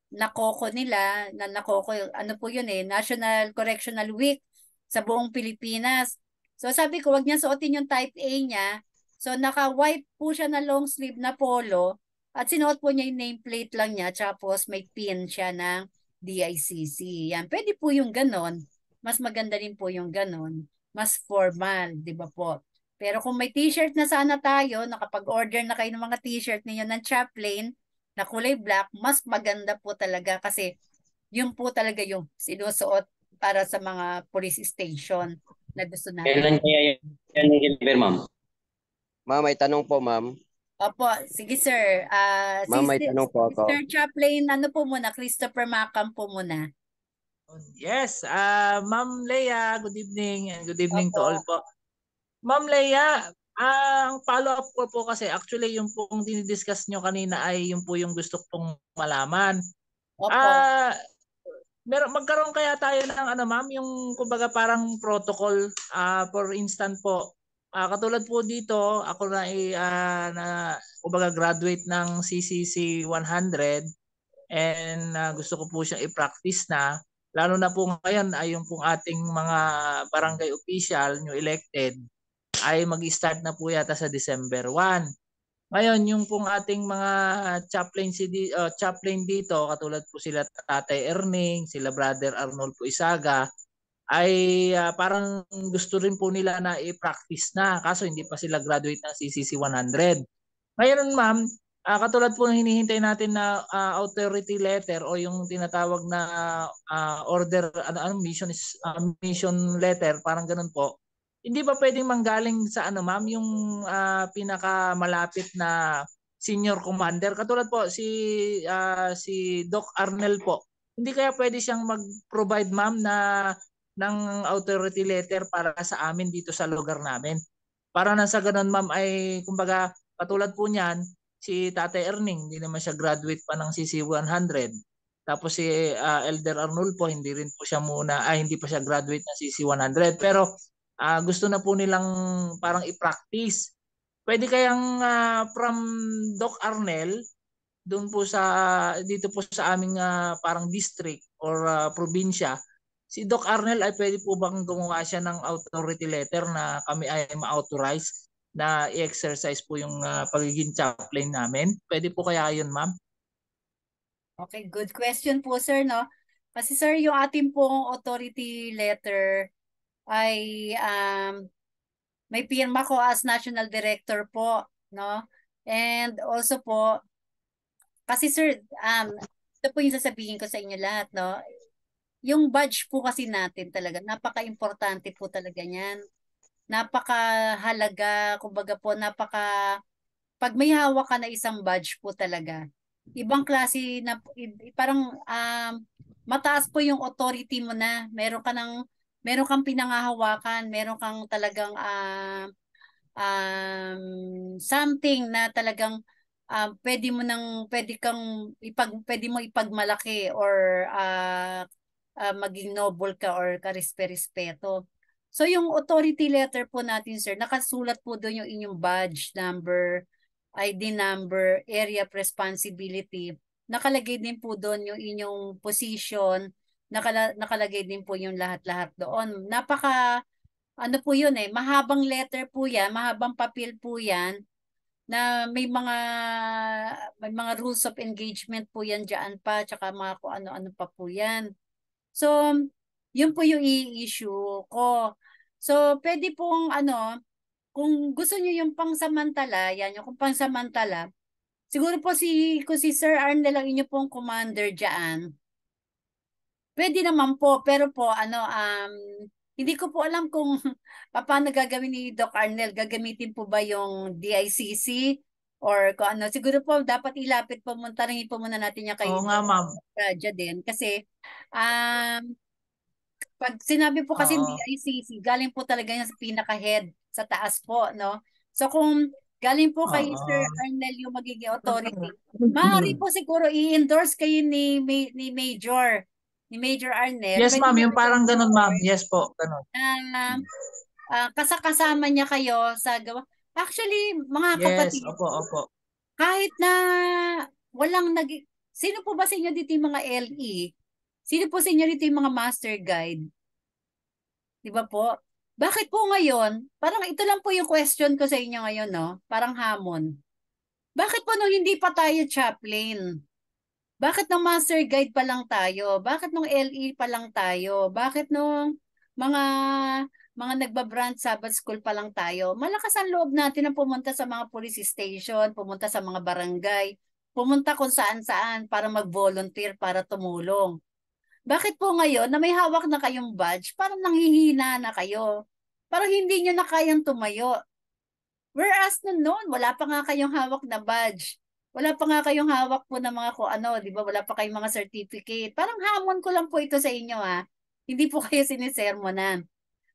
Nakoko nila, na Nakoko, ano po yun National Correctional Week sa buong Pilipinas. So sabi ko, wag niya suotin yung type A niya. So naka-white po siya na long sleeve na polo at sinuot po niya yung nameplate lang niya tapos may pin siya ng DICC. Yan, pwede po yung ganon. Mas maganda rin po yung ganon. Mas formal, di ba po? Pero kung may t-shirt na sana tayo, nakapag-order na kayo ng mga t-shirt ninyo ng chaplain na kulay black, mas maganda po talaga kasi yun po talaga yung sinusuot para sa mga police station na gusto natin. Kailan kaya yan i-deliver, ma'am? Ma'am, may tanong po, ma'am. Opo, sige sir. Ma'am, may tanong po ako. Sir Chaplain, ano po muna? Christopher Macam po muna. Yes, Ma'am Leia, good evening and good evening to all po. Ma'am Leia, ang follow-up ko po kasi actually yung pong dinidiscuss nyo kanina ay yung po yung gusto pong malaman. Opo. Magkaroon kaya tayo ng ano ma'am, yung kumbaga parang protocol, for instance po, katulad po dito, ako na kumbaga graduate ng CCC 100 and gusto ko po siyang i-practice na, lalo na po ngayon ay yung pong ating mga barangay official, new elected, ay mag-start na po yata sa December 1. Ngayon, yung pong ating mga chaplain dito, katulad po sila Tatay Erning, sila Brother Arnold po Isaga, ay parang gusto rin po nila na i-practice na, kaso hindi pa sila graduate ng CCC 100. Ngayon ma'am, katulad po ng hinihintay natin na authority letter o yung tinatawag na order, mission letter, parang ganun po. hindi ba pwedeng manggaling sa ano ma'am yung pinakamalapit na senior commander katulad po si Doc Arnel po. Hindi kaya pwede siyang mag-provide ma'am ng authority letter para sa amin dito sa lugar namin. Para na sa ganun ma'am ay kumbaga katulad po niyan si Tatay Erning, hindi naman siya graduate pa ng CC 100. Tapos si Elder Arnulfo, hindi rin po siya hindi pa siya graduate ng CC 100. Pero gusto na po nilang parang i-practice. Pwede kayang from Doc Arnel, doon po dito po sa aming parang district or probinsya, si Doc Arnel ay pwede po bang gumawa siya ng authority letter na kami ay ma-authorize na i-exercise po yung pagiging chaplain namin? Pwede po kaya yun, ma'am? Okay, good question po sir, no? Kasi sir, yung ating pong authority letter ay may pirma ko as National Director po, no? And also po, kasi sir, ito po yung sasabihin ko sa inyo lahat, no? Yung badge po kasi natin talaga, napaka-importante po talaga niyan. Napakahalaga, kumbaga po, pag may hawak ka na isang badge po talaga, ibang klase na, parang mataas po yung authority mo na. Meron kang pinangahawakan, meron kang talagang something na talagang pwede mo ipagmalaki or maging noble ka or karespe-respeto. So yung authority letter po natin sir, nakasulat po doon yung inyong badge number, ID number, area of responsibility. Nakalagay din po doon yung inyong position, nakalagay din po yung lahat-lahat doon. Ano po yun mahabang letter po yan, mahabang papel po yan, na may mga rules of engagement po yan dyan pa, tsaka mga kung ano-ano pa po yan. So, yun po yung i-issue ko. So, pwede pong kung gusto niyo yung pangsamantala, yan yung kung pangsamantala, siguro po kung si Sir Arnel lang inyo pong commander dyan, pwede naman po, pero po hindi ko po alam kung paano gagawin ni Doc Arnel. Gagamitin po ba yung DICC or kung ano. Siguro po dapat ilapit po muna, tarangin po muna natin yung kay Oo nga, ma'am. Raja din. Kasi pag sinabi po kasi Oo. DICC, galing po talaga yan sa pinaka-head, sa taas po, no? So kung galing po kay Sir Arnel yung magiging authority, maaari po siguro i-endorse kayo ni Major Arnel. Yes, ma'am. Yung parang ganun, ma'am. Yes po, ganun. Kasama niya kayo sa gawa. Actually, mga Yes, kapatid, opo. kahit na sino po ba sa inyo dito yung mga LE? Sino po sa inyo dito yung mga master guide? Di ba po? Bakit po ngayon? Parang ito lang po yung question ko sa inyo ngayon, no? Parang hamon. Bakit po nung hindi pa tayo chaplain? Bakit nung master guide pa lang tayo? Bakit nung LE pa lang tayo? Bakit nung mga nagba-branch Sabbath school pa lang tayo? Malakas ang loob natin na pumunta sa mga police station, pumunta sa mga barangay, pumunta kung saan-saan para mag-volunteer, para tumulong. Bakit po ngayon na may hawak na kayong badge, parang nanghihina na kayo? Parang hindi nyo na kayang tumayo. Whereas noon, wala pa nga kayong hawak na badge. Wala pa nga kayong hawak po ng mga kung ano, di ba? Wala pa kayong mga certificate. Parang hamon ko lang po ito sa inyo Hindi po kayo sinisermonan.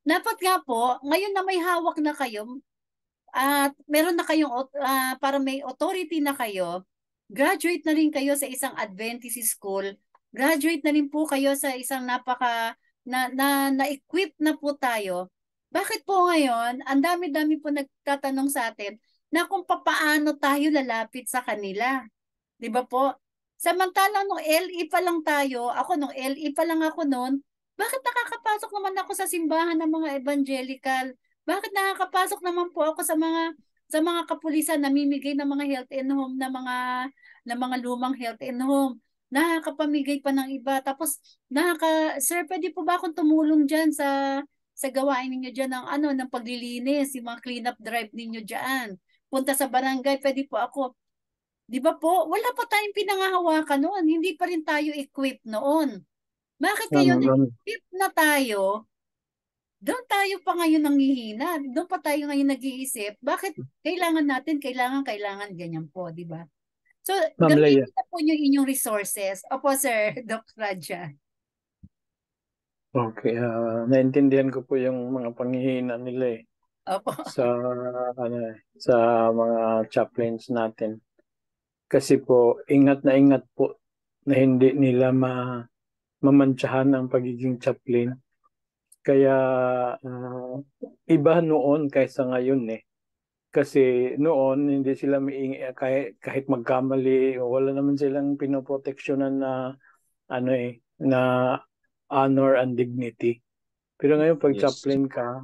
Dapat nga po, ngayon na may hawak na kayo, at meron na kayong, para may authority na kayo, graduate na rin kayo sa isang Adventist school, graduate na rin po kayo sa isang na-equip na po tayo. Bakit po ngayon, ang dami-dami po nagtatanong sa atin na kung papaano tayo lalapit sa kanila. Di ba po? Samantalang nung LE pa lang tayo, nung LE pa lang ako noon, bakit nakakapasok naman ako sa simbahan ng mga evangelical? Bakit nakakapasok naman po ako sa mga kapulisan, namimigay ng mga health and home na mga lumang health and home? Nakakapamigay pa ng iba. Tapos sir, pwede po ba akong tumulong diyan sa gawain ninyo diyan ng paglilinis, yung mga cleanup drive ninyo diyan? Punta sa barangay, pwede po ako. Di ba po? Wala pa tayong pinangahawakan noon. Hindi pa rin tayo equipped noon. Bakit kayo na-equip na tayo? doon tayo pa ngayon nanghihina. Doon pa tayo ngayon nag-iisip, bakit kailangan ganyan po, di ba? So, Ma'am Leia. gamitin na po yung inyong resources. Opo, Sir Doc Raja. Okay, naintindihan ko po yung mga panghihina nila eh. Opo. Sa mga chaplains natin. Kasi po, ingat po na hindi nila mamantsahan ang pagiging chaplain. Kaya iba noon kaysa ngayon eh. Kasi noon hindi sila kahit magkamali, wala naman silang pinoproteksyonan na na honor and dignity. Pero ngayon pag chaplain ka,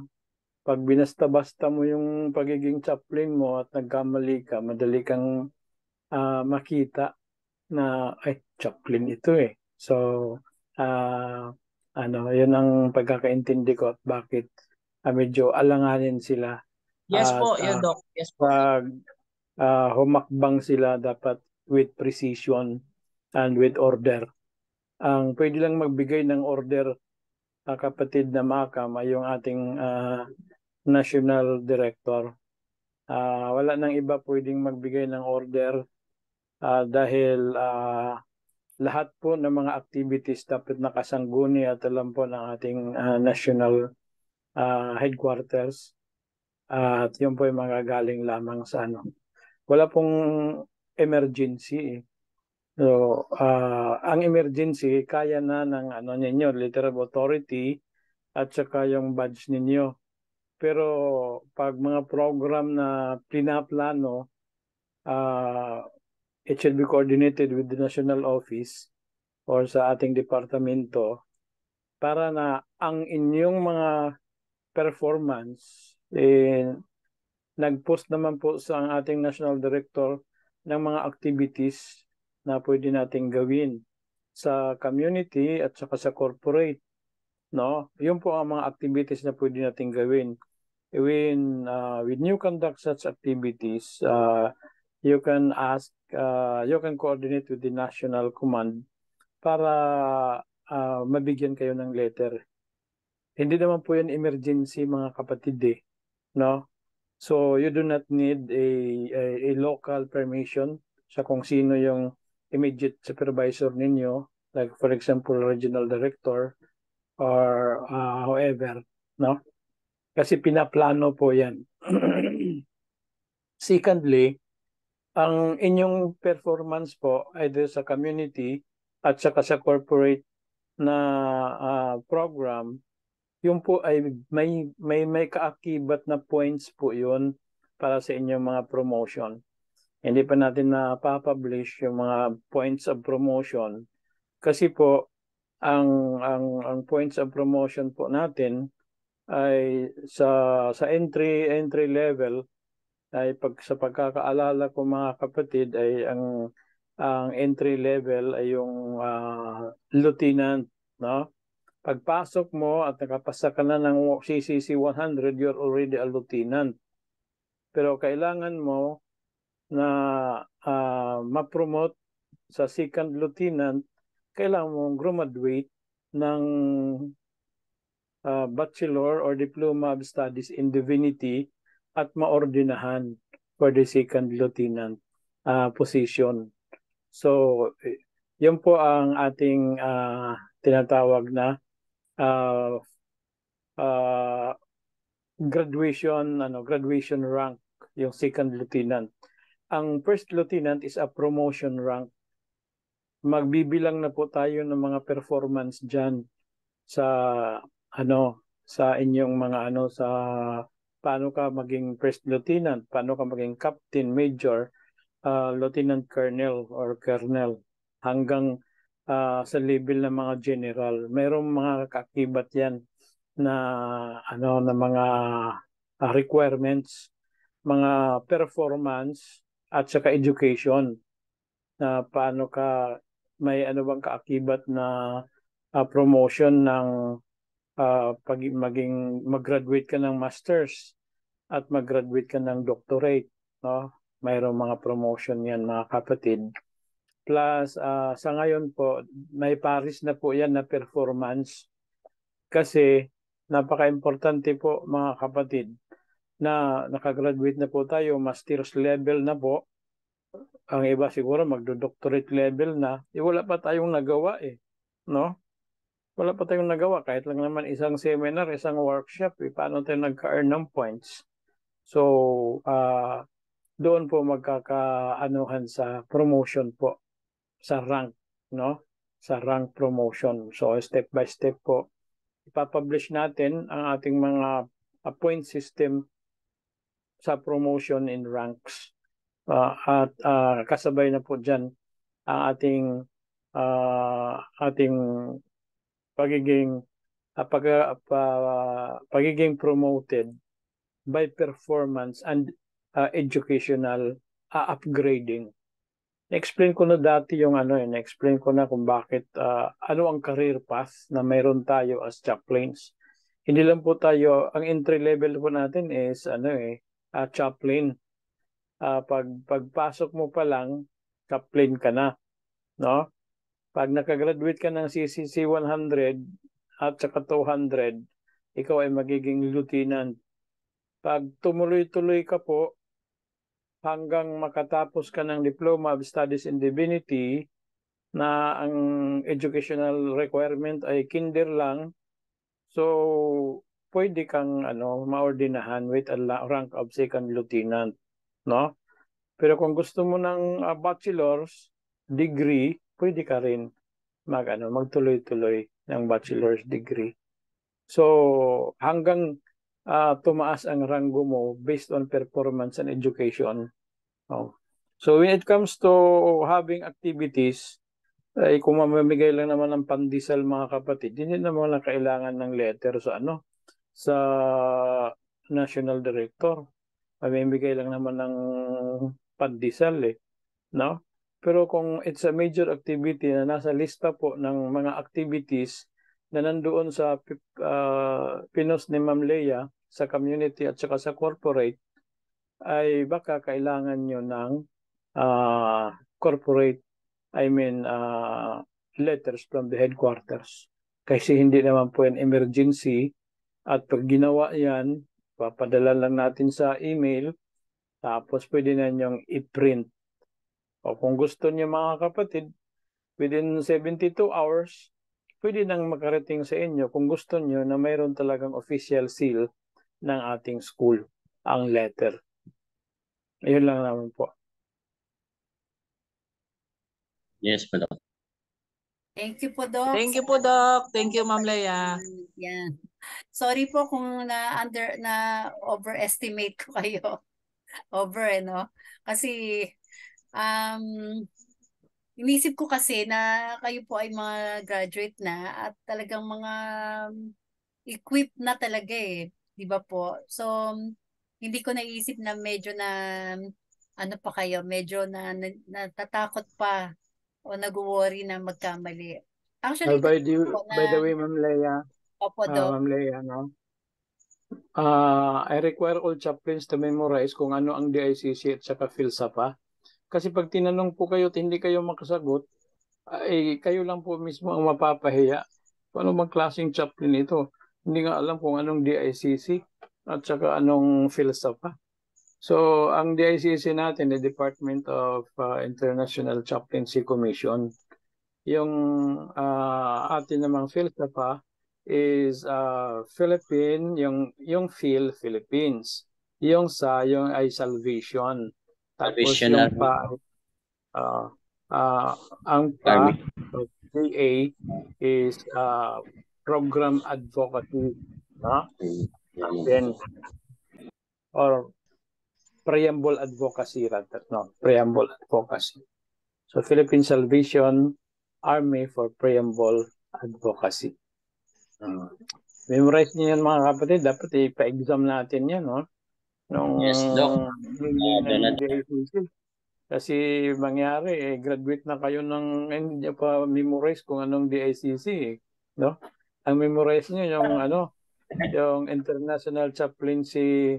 pag binasta-basta mo yung pagiging chaplain mo at nagkamali ka, madali kang makita na ay chaplain ito eh. So yun ang pagkakaintindi ko at bakit medyo alanganin sila. Yes po, yun Doc. Yes po. Pag humakbang sila dapat with precision and with order. Ang pwede lang magbigay ng order, kapatid na Makam, ay yung ating national director. Wala nang iba pwedeng magbigay ng order dahil lahat po ng mga activities dapat nakasangguni at alam po ng ating national headquarters. At yun po yung mga galing lamang sa Wala pong emergency eh. So, ang emergency kaya na ng ninyo, letter of authority at saka yung badge ninyo. Pero pag mga program na pinaplano, it should be coordinated with the national office or sa ating departamento para na ang inyong mga performance nag-post naman po sa ating national director ng mga activities na pwede nating gawin sa community at saka sa corporate, no? Yun po ang mga activities na pwede nating gawin. When you conduct such activities, you can coordinate with the national command para mabigyan kayo ng letter. Hindi naman po yan emergency mga kapatid eh, no? So you do not need a local permission sa kung sino yung immediate supervisor ninyo, like for example regional director or however, no? Kasi pinaplano po yan. Secondly, ang inyong performance po either sa community at saka sa corporate na program, yung po ay may kaakibat na points po yun para sa inyong mga promotion. Hindi pa natin na-publish yung mga points of promotion kasi po ang points of promotion po natin ay sa entry level ay sa pagkakaalala ko mga kapatid ay ang entry level ay yung lieutenant, no? Pagpasok mo at nakapasa ka na ng CCC 100, you're already a lieutenant. Pero kailangan mo na ma-promote sa second lieutenant, kailangan mong graduate ng Bachelor or Diploma of Studies in Divinity at maordinahan for the second lieutenant position. So, yun po ang ating tinatawag na graduation rank, yung second lieutenant. Ang first lieutenant is a promotion rank. Magbibilang na po tayo ng mga performance dyan sa inyong mga sa paano ka maging first lieutenant, paano ka maging captain, major, lieutenant colonel or colonel hanggang sa level ng mga general. Mayroong mga kaakibat yan na na mga requirements, mga performance at saka education na paano ka may bang kaakibat na promotion ng mag-graduate ka ng masters at mag-graduate ka ng doctorate, no? Mayroong mga promotion yan mga kapatid. Plus sa ngayon po may paris na po yan na performance kasi Napaka-importante po mga kapatid na nakagraduate na po tayo, master's level na po. Ang iba siguro magdo-doctorate level na. Wala pa tayong nagawa no? Wala pa tayong nagawa kahit lang naman isang seminar, isang workshop, paano tayo nagka-earn ng points. So, doon po magkakaanuhan sa promotion po, sa rank, no? Sa rank promotion. So, step by step po, ipapublish natin ang ating mga point system sa promotion in ranks. At kasabay na po dyan ang ating pagiging promoted by performance and educational upgrading. Na-explain ko na dati yung na-explain ko na kung bakit ano ang career path na mayroon tayo as chaplains. Hindi lang po tayo, ang entry level po natin is chaplain. Pagpasok mo pa lang, chaplain ka na, no? Pag nakagraduate ka ng CCC 100 at saka 200, ikaw ay magiging lieutenant. Pag tumuloy-tuloy ka po hanggang makatapos ka ng Diploma of Studies in Divinity na ang educational requirement ay kinder lang, so pwede kang maordinahan with a rank of second lieutenant, no? Pero kung gusto mo ng bachelor's degree, pwede ka rin magtuloy-tuloy ng bachelor's degree. So hanggang tumaas ang ranggo mo based on performance and education. So when it comes to having activities, kung mamamigay lang naman ng pandesal mga kapatid, hindi naman lang kailangan ng letter sa national director. Mamimigay lang naman ng pandesal no? Pero kung it's a major activity na nasa lista po ng mga activities na nandoon sa pinos ni Ma'am Leia sa community at saka sa corporate, ay baka kailangan nyo ng corporate, letters from the headquarters. Kasi hindi naman po yan emergency, at pag ginawa yan, papadala lang natin sa email, tapos pwede na nyong i-print. O kung gusto niyo mga kapatid, within 72 hours, pwede nang makarating sa inyo kung gusto niyo na mayroon talagang official seal ng ating school, ang letter. Ayun lang naman po. Yes po, Doc. Thank you po, Doc. Thank you po, Doc. Thank you, Ma'am Leia. Yan. Sorry po kung overestimate ko kayo. No? Kasi inisip ko kasi na kayo po ay mga graduate na at talagang mga equipped na talaga di ba po? So hindi ko naisip na medyo na pa kayo, medyo na natatakot pa o nag-worry na magkamali. Actually, by the way, Ma'am Leia, Opo, Doc. Ma'am Leia, no? I require all chaplains to memorize kung ano ang DICC at saka PhilSAPA. Kasi pag tinanong po kayo at hindi kayo makasagot, kayo lang po mismo ang mapapahiya. Ano bang klaseng chaplain ito? Hindi nga alam kung anong DICC at saka anong PhilSAPA. So, ang DICC natin, the Department of International Chaplaincy Commission, yung atin namang PhilSAPA is Philippine, yung Phil, Philippines. Yung sa, yung ay Salvation. Tapos yung pa, ang pa, PA is Program Advocacy. Then, or Preamble Advocacy rather. No, Preamble Advocacy. So, Philippine Salvation Army for Preamble Advocacy. Memorize niyo yan mga kapatid. Dapat ipa-exam natin yan, no? Yes, Doc. Kasi mangyari, graduate na kayo ng hindi niyo pa memorize kung anong DICC, no? Ang memorize niyo yung yung International Chaplaincy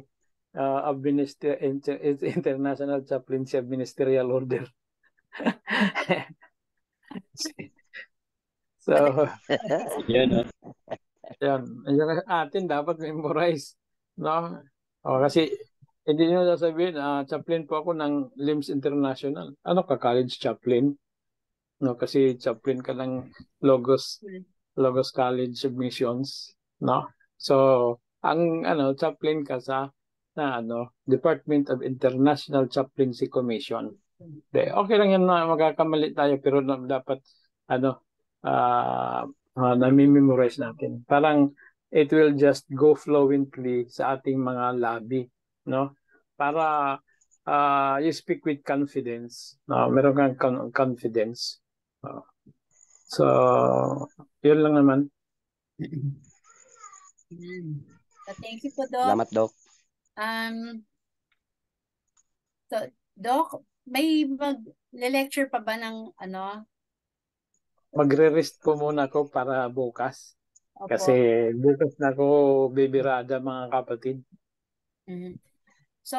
International Chaplaincy of Ministerial Order. So, Yan. Yung atin dapat memorize. No? O, kasi hindi nyo sasabihin, chaplain po ako ng LIMS International. Ano ka, college chaplain? No, kasi chaplain ka ng Logos College of Missions, no? So, ang chaplain ka sa Department of International Chaplaincy Commission. Okay lang yan na magkakamali tayo pero dapat nami-memorize natin. Parang it will just go fluently sa ating mga lobby, no? Para you speak with confidence. Meron kang confidence. So, yun lang naman. So, thank you po, Doc. Salamat, Doc. So, Doc, may mag-lecture pa ba ng Magre-rest po muna ako para bukas. Opo. Kasi bukas na ako bibirada, mga kapatid. So,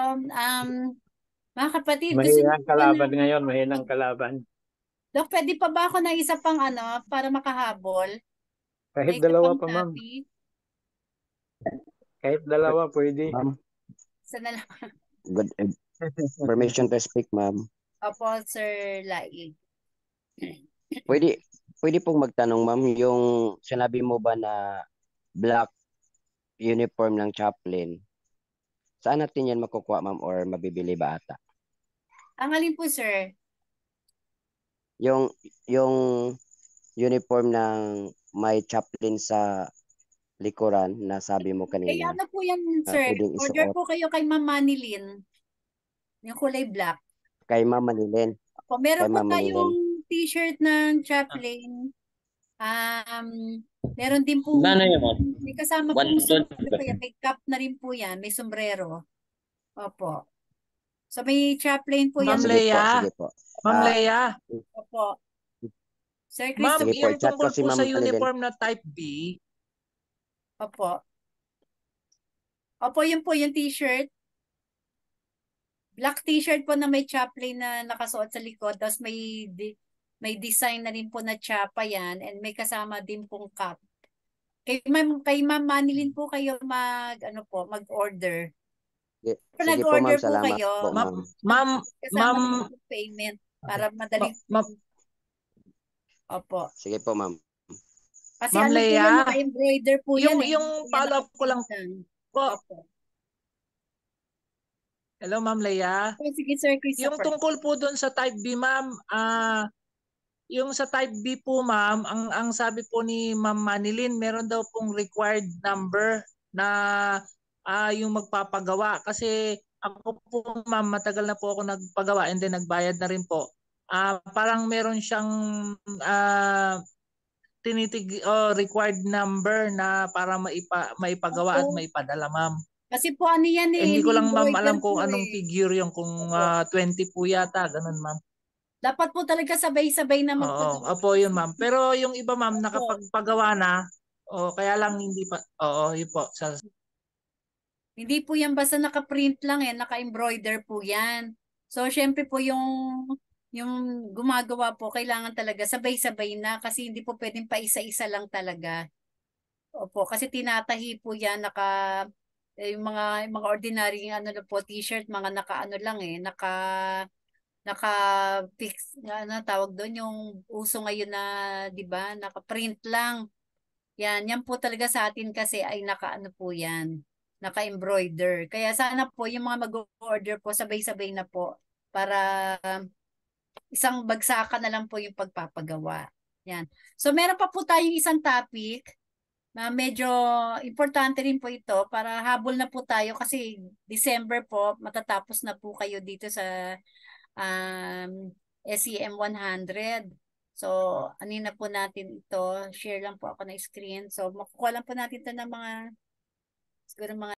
mga kapatid, gusto Mahinang kalaban ngayon, mahinang kalaban. Doc, pwede pa ba ako ng isa pang para makahabol? Kahit May dalawa isa pa, pang ma'am. topic? Kahit dalawa, pwede. Ma'am, Isa na lang. good permission to speak, ma'am. Opo, Sir Laig. Pwede pong magtanong, ma'am, yung sinabi mo ba na black uniform ng chaplain, saan natin yan makukuha, ma'am, or mabibili ba ata? Ang alin po, sir? Yung uniform ng may chaplain sa likuran na sabi mo Kaya kanina. ano po yan, sir? Pwedeng Order isuot po kayo kay Ma'am Manilyn. Yung kulay black. kay Ma'am Manilyn. Opo, meron Kay po Ma'am Manilyn. tayong t-shirt ng chaplain. Meron din po, Gano yun, ma'am? may kasama po 120. may cap na rin po yan, may sombrero. Opo. So may chaplain po yan. Ma'am Sige Leia. po, sige po. Ma'am Leia. Opo. Sir Ma'am, Christopher. Sige po, yung chat ko tungkol si po Ma'am sa Manilyn. uniform na type B, Opo. Opo, yun po yung t-shirt. Black t-shirt po na may chaplain na nakasuot sa likod. Tapos may design na rin po na chapa yan. And may kasama din pong cap. Kay Ma'am Manilyn po kayo mag-order. Sige po, Nag-order ma'am. po Salamat kayo. po, ma'am. Kasama din po payment para madali. Opo. Sige po, ma'am. Kasi Ma'am po Leia, yan, naka-embroider po yan. yung follow-up ko lang po. Opo. Hello, Ma'am Leia. Sige, Sir Christopher. Yung tungkol po doon sa type B, ma'am, yung sa type B po, ma'am, ang sabi po ni Ma'am Manilyn, meron daw pong required number na yung magpapagawa. Kasi ako po, ma'am, matagal na po ako nagpagawa and then nagbayad na rin po. Parang meron siyang required number na para maipagawa at maipadala, ma'am. Kasi po ano yan Hindi ko lang, ma'am, alam kung po anong figure yung kung 20 po yata, ganun, ma'am. Dapat po talaga sabay-sabay na magpagawa. Opo, yun, ma'am. Pero yung iba, ma'am, nakapagpagawa na, kaya lang hindi pa, yun po. Hindi po yan basta naka-print lang naka-embroider po yan. So, syempre po yung gumagawa po, kailangan talaga sabay-sabay na kasi hindi po pwedeng pa isa-isa lang talaga. Opo, kasi tinatahi po yan, yung mga ordinary po t-shirt, mga naka-fix, tawag doon, yung uso ngayon na, di ba, naka-print lang. Yan po talaga sa atin kasi ay po yan, naka-embroider. Kaya sana po yung mga mag-order po, sabay-sabay na po para isang bagsakan na lang po yung pagpapagawa. Yan. So meron pa po tayong isang topic na medyo importante rin po ito para habol na po tayo kasi December po matatapos na po kayo dito sa SEM 100. So, na po natin ito. Share lang po ako na screen. So, makukuha lang po natin ito ng siguro mga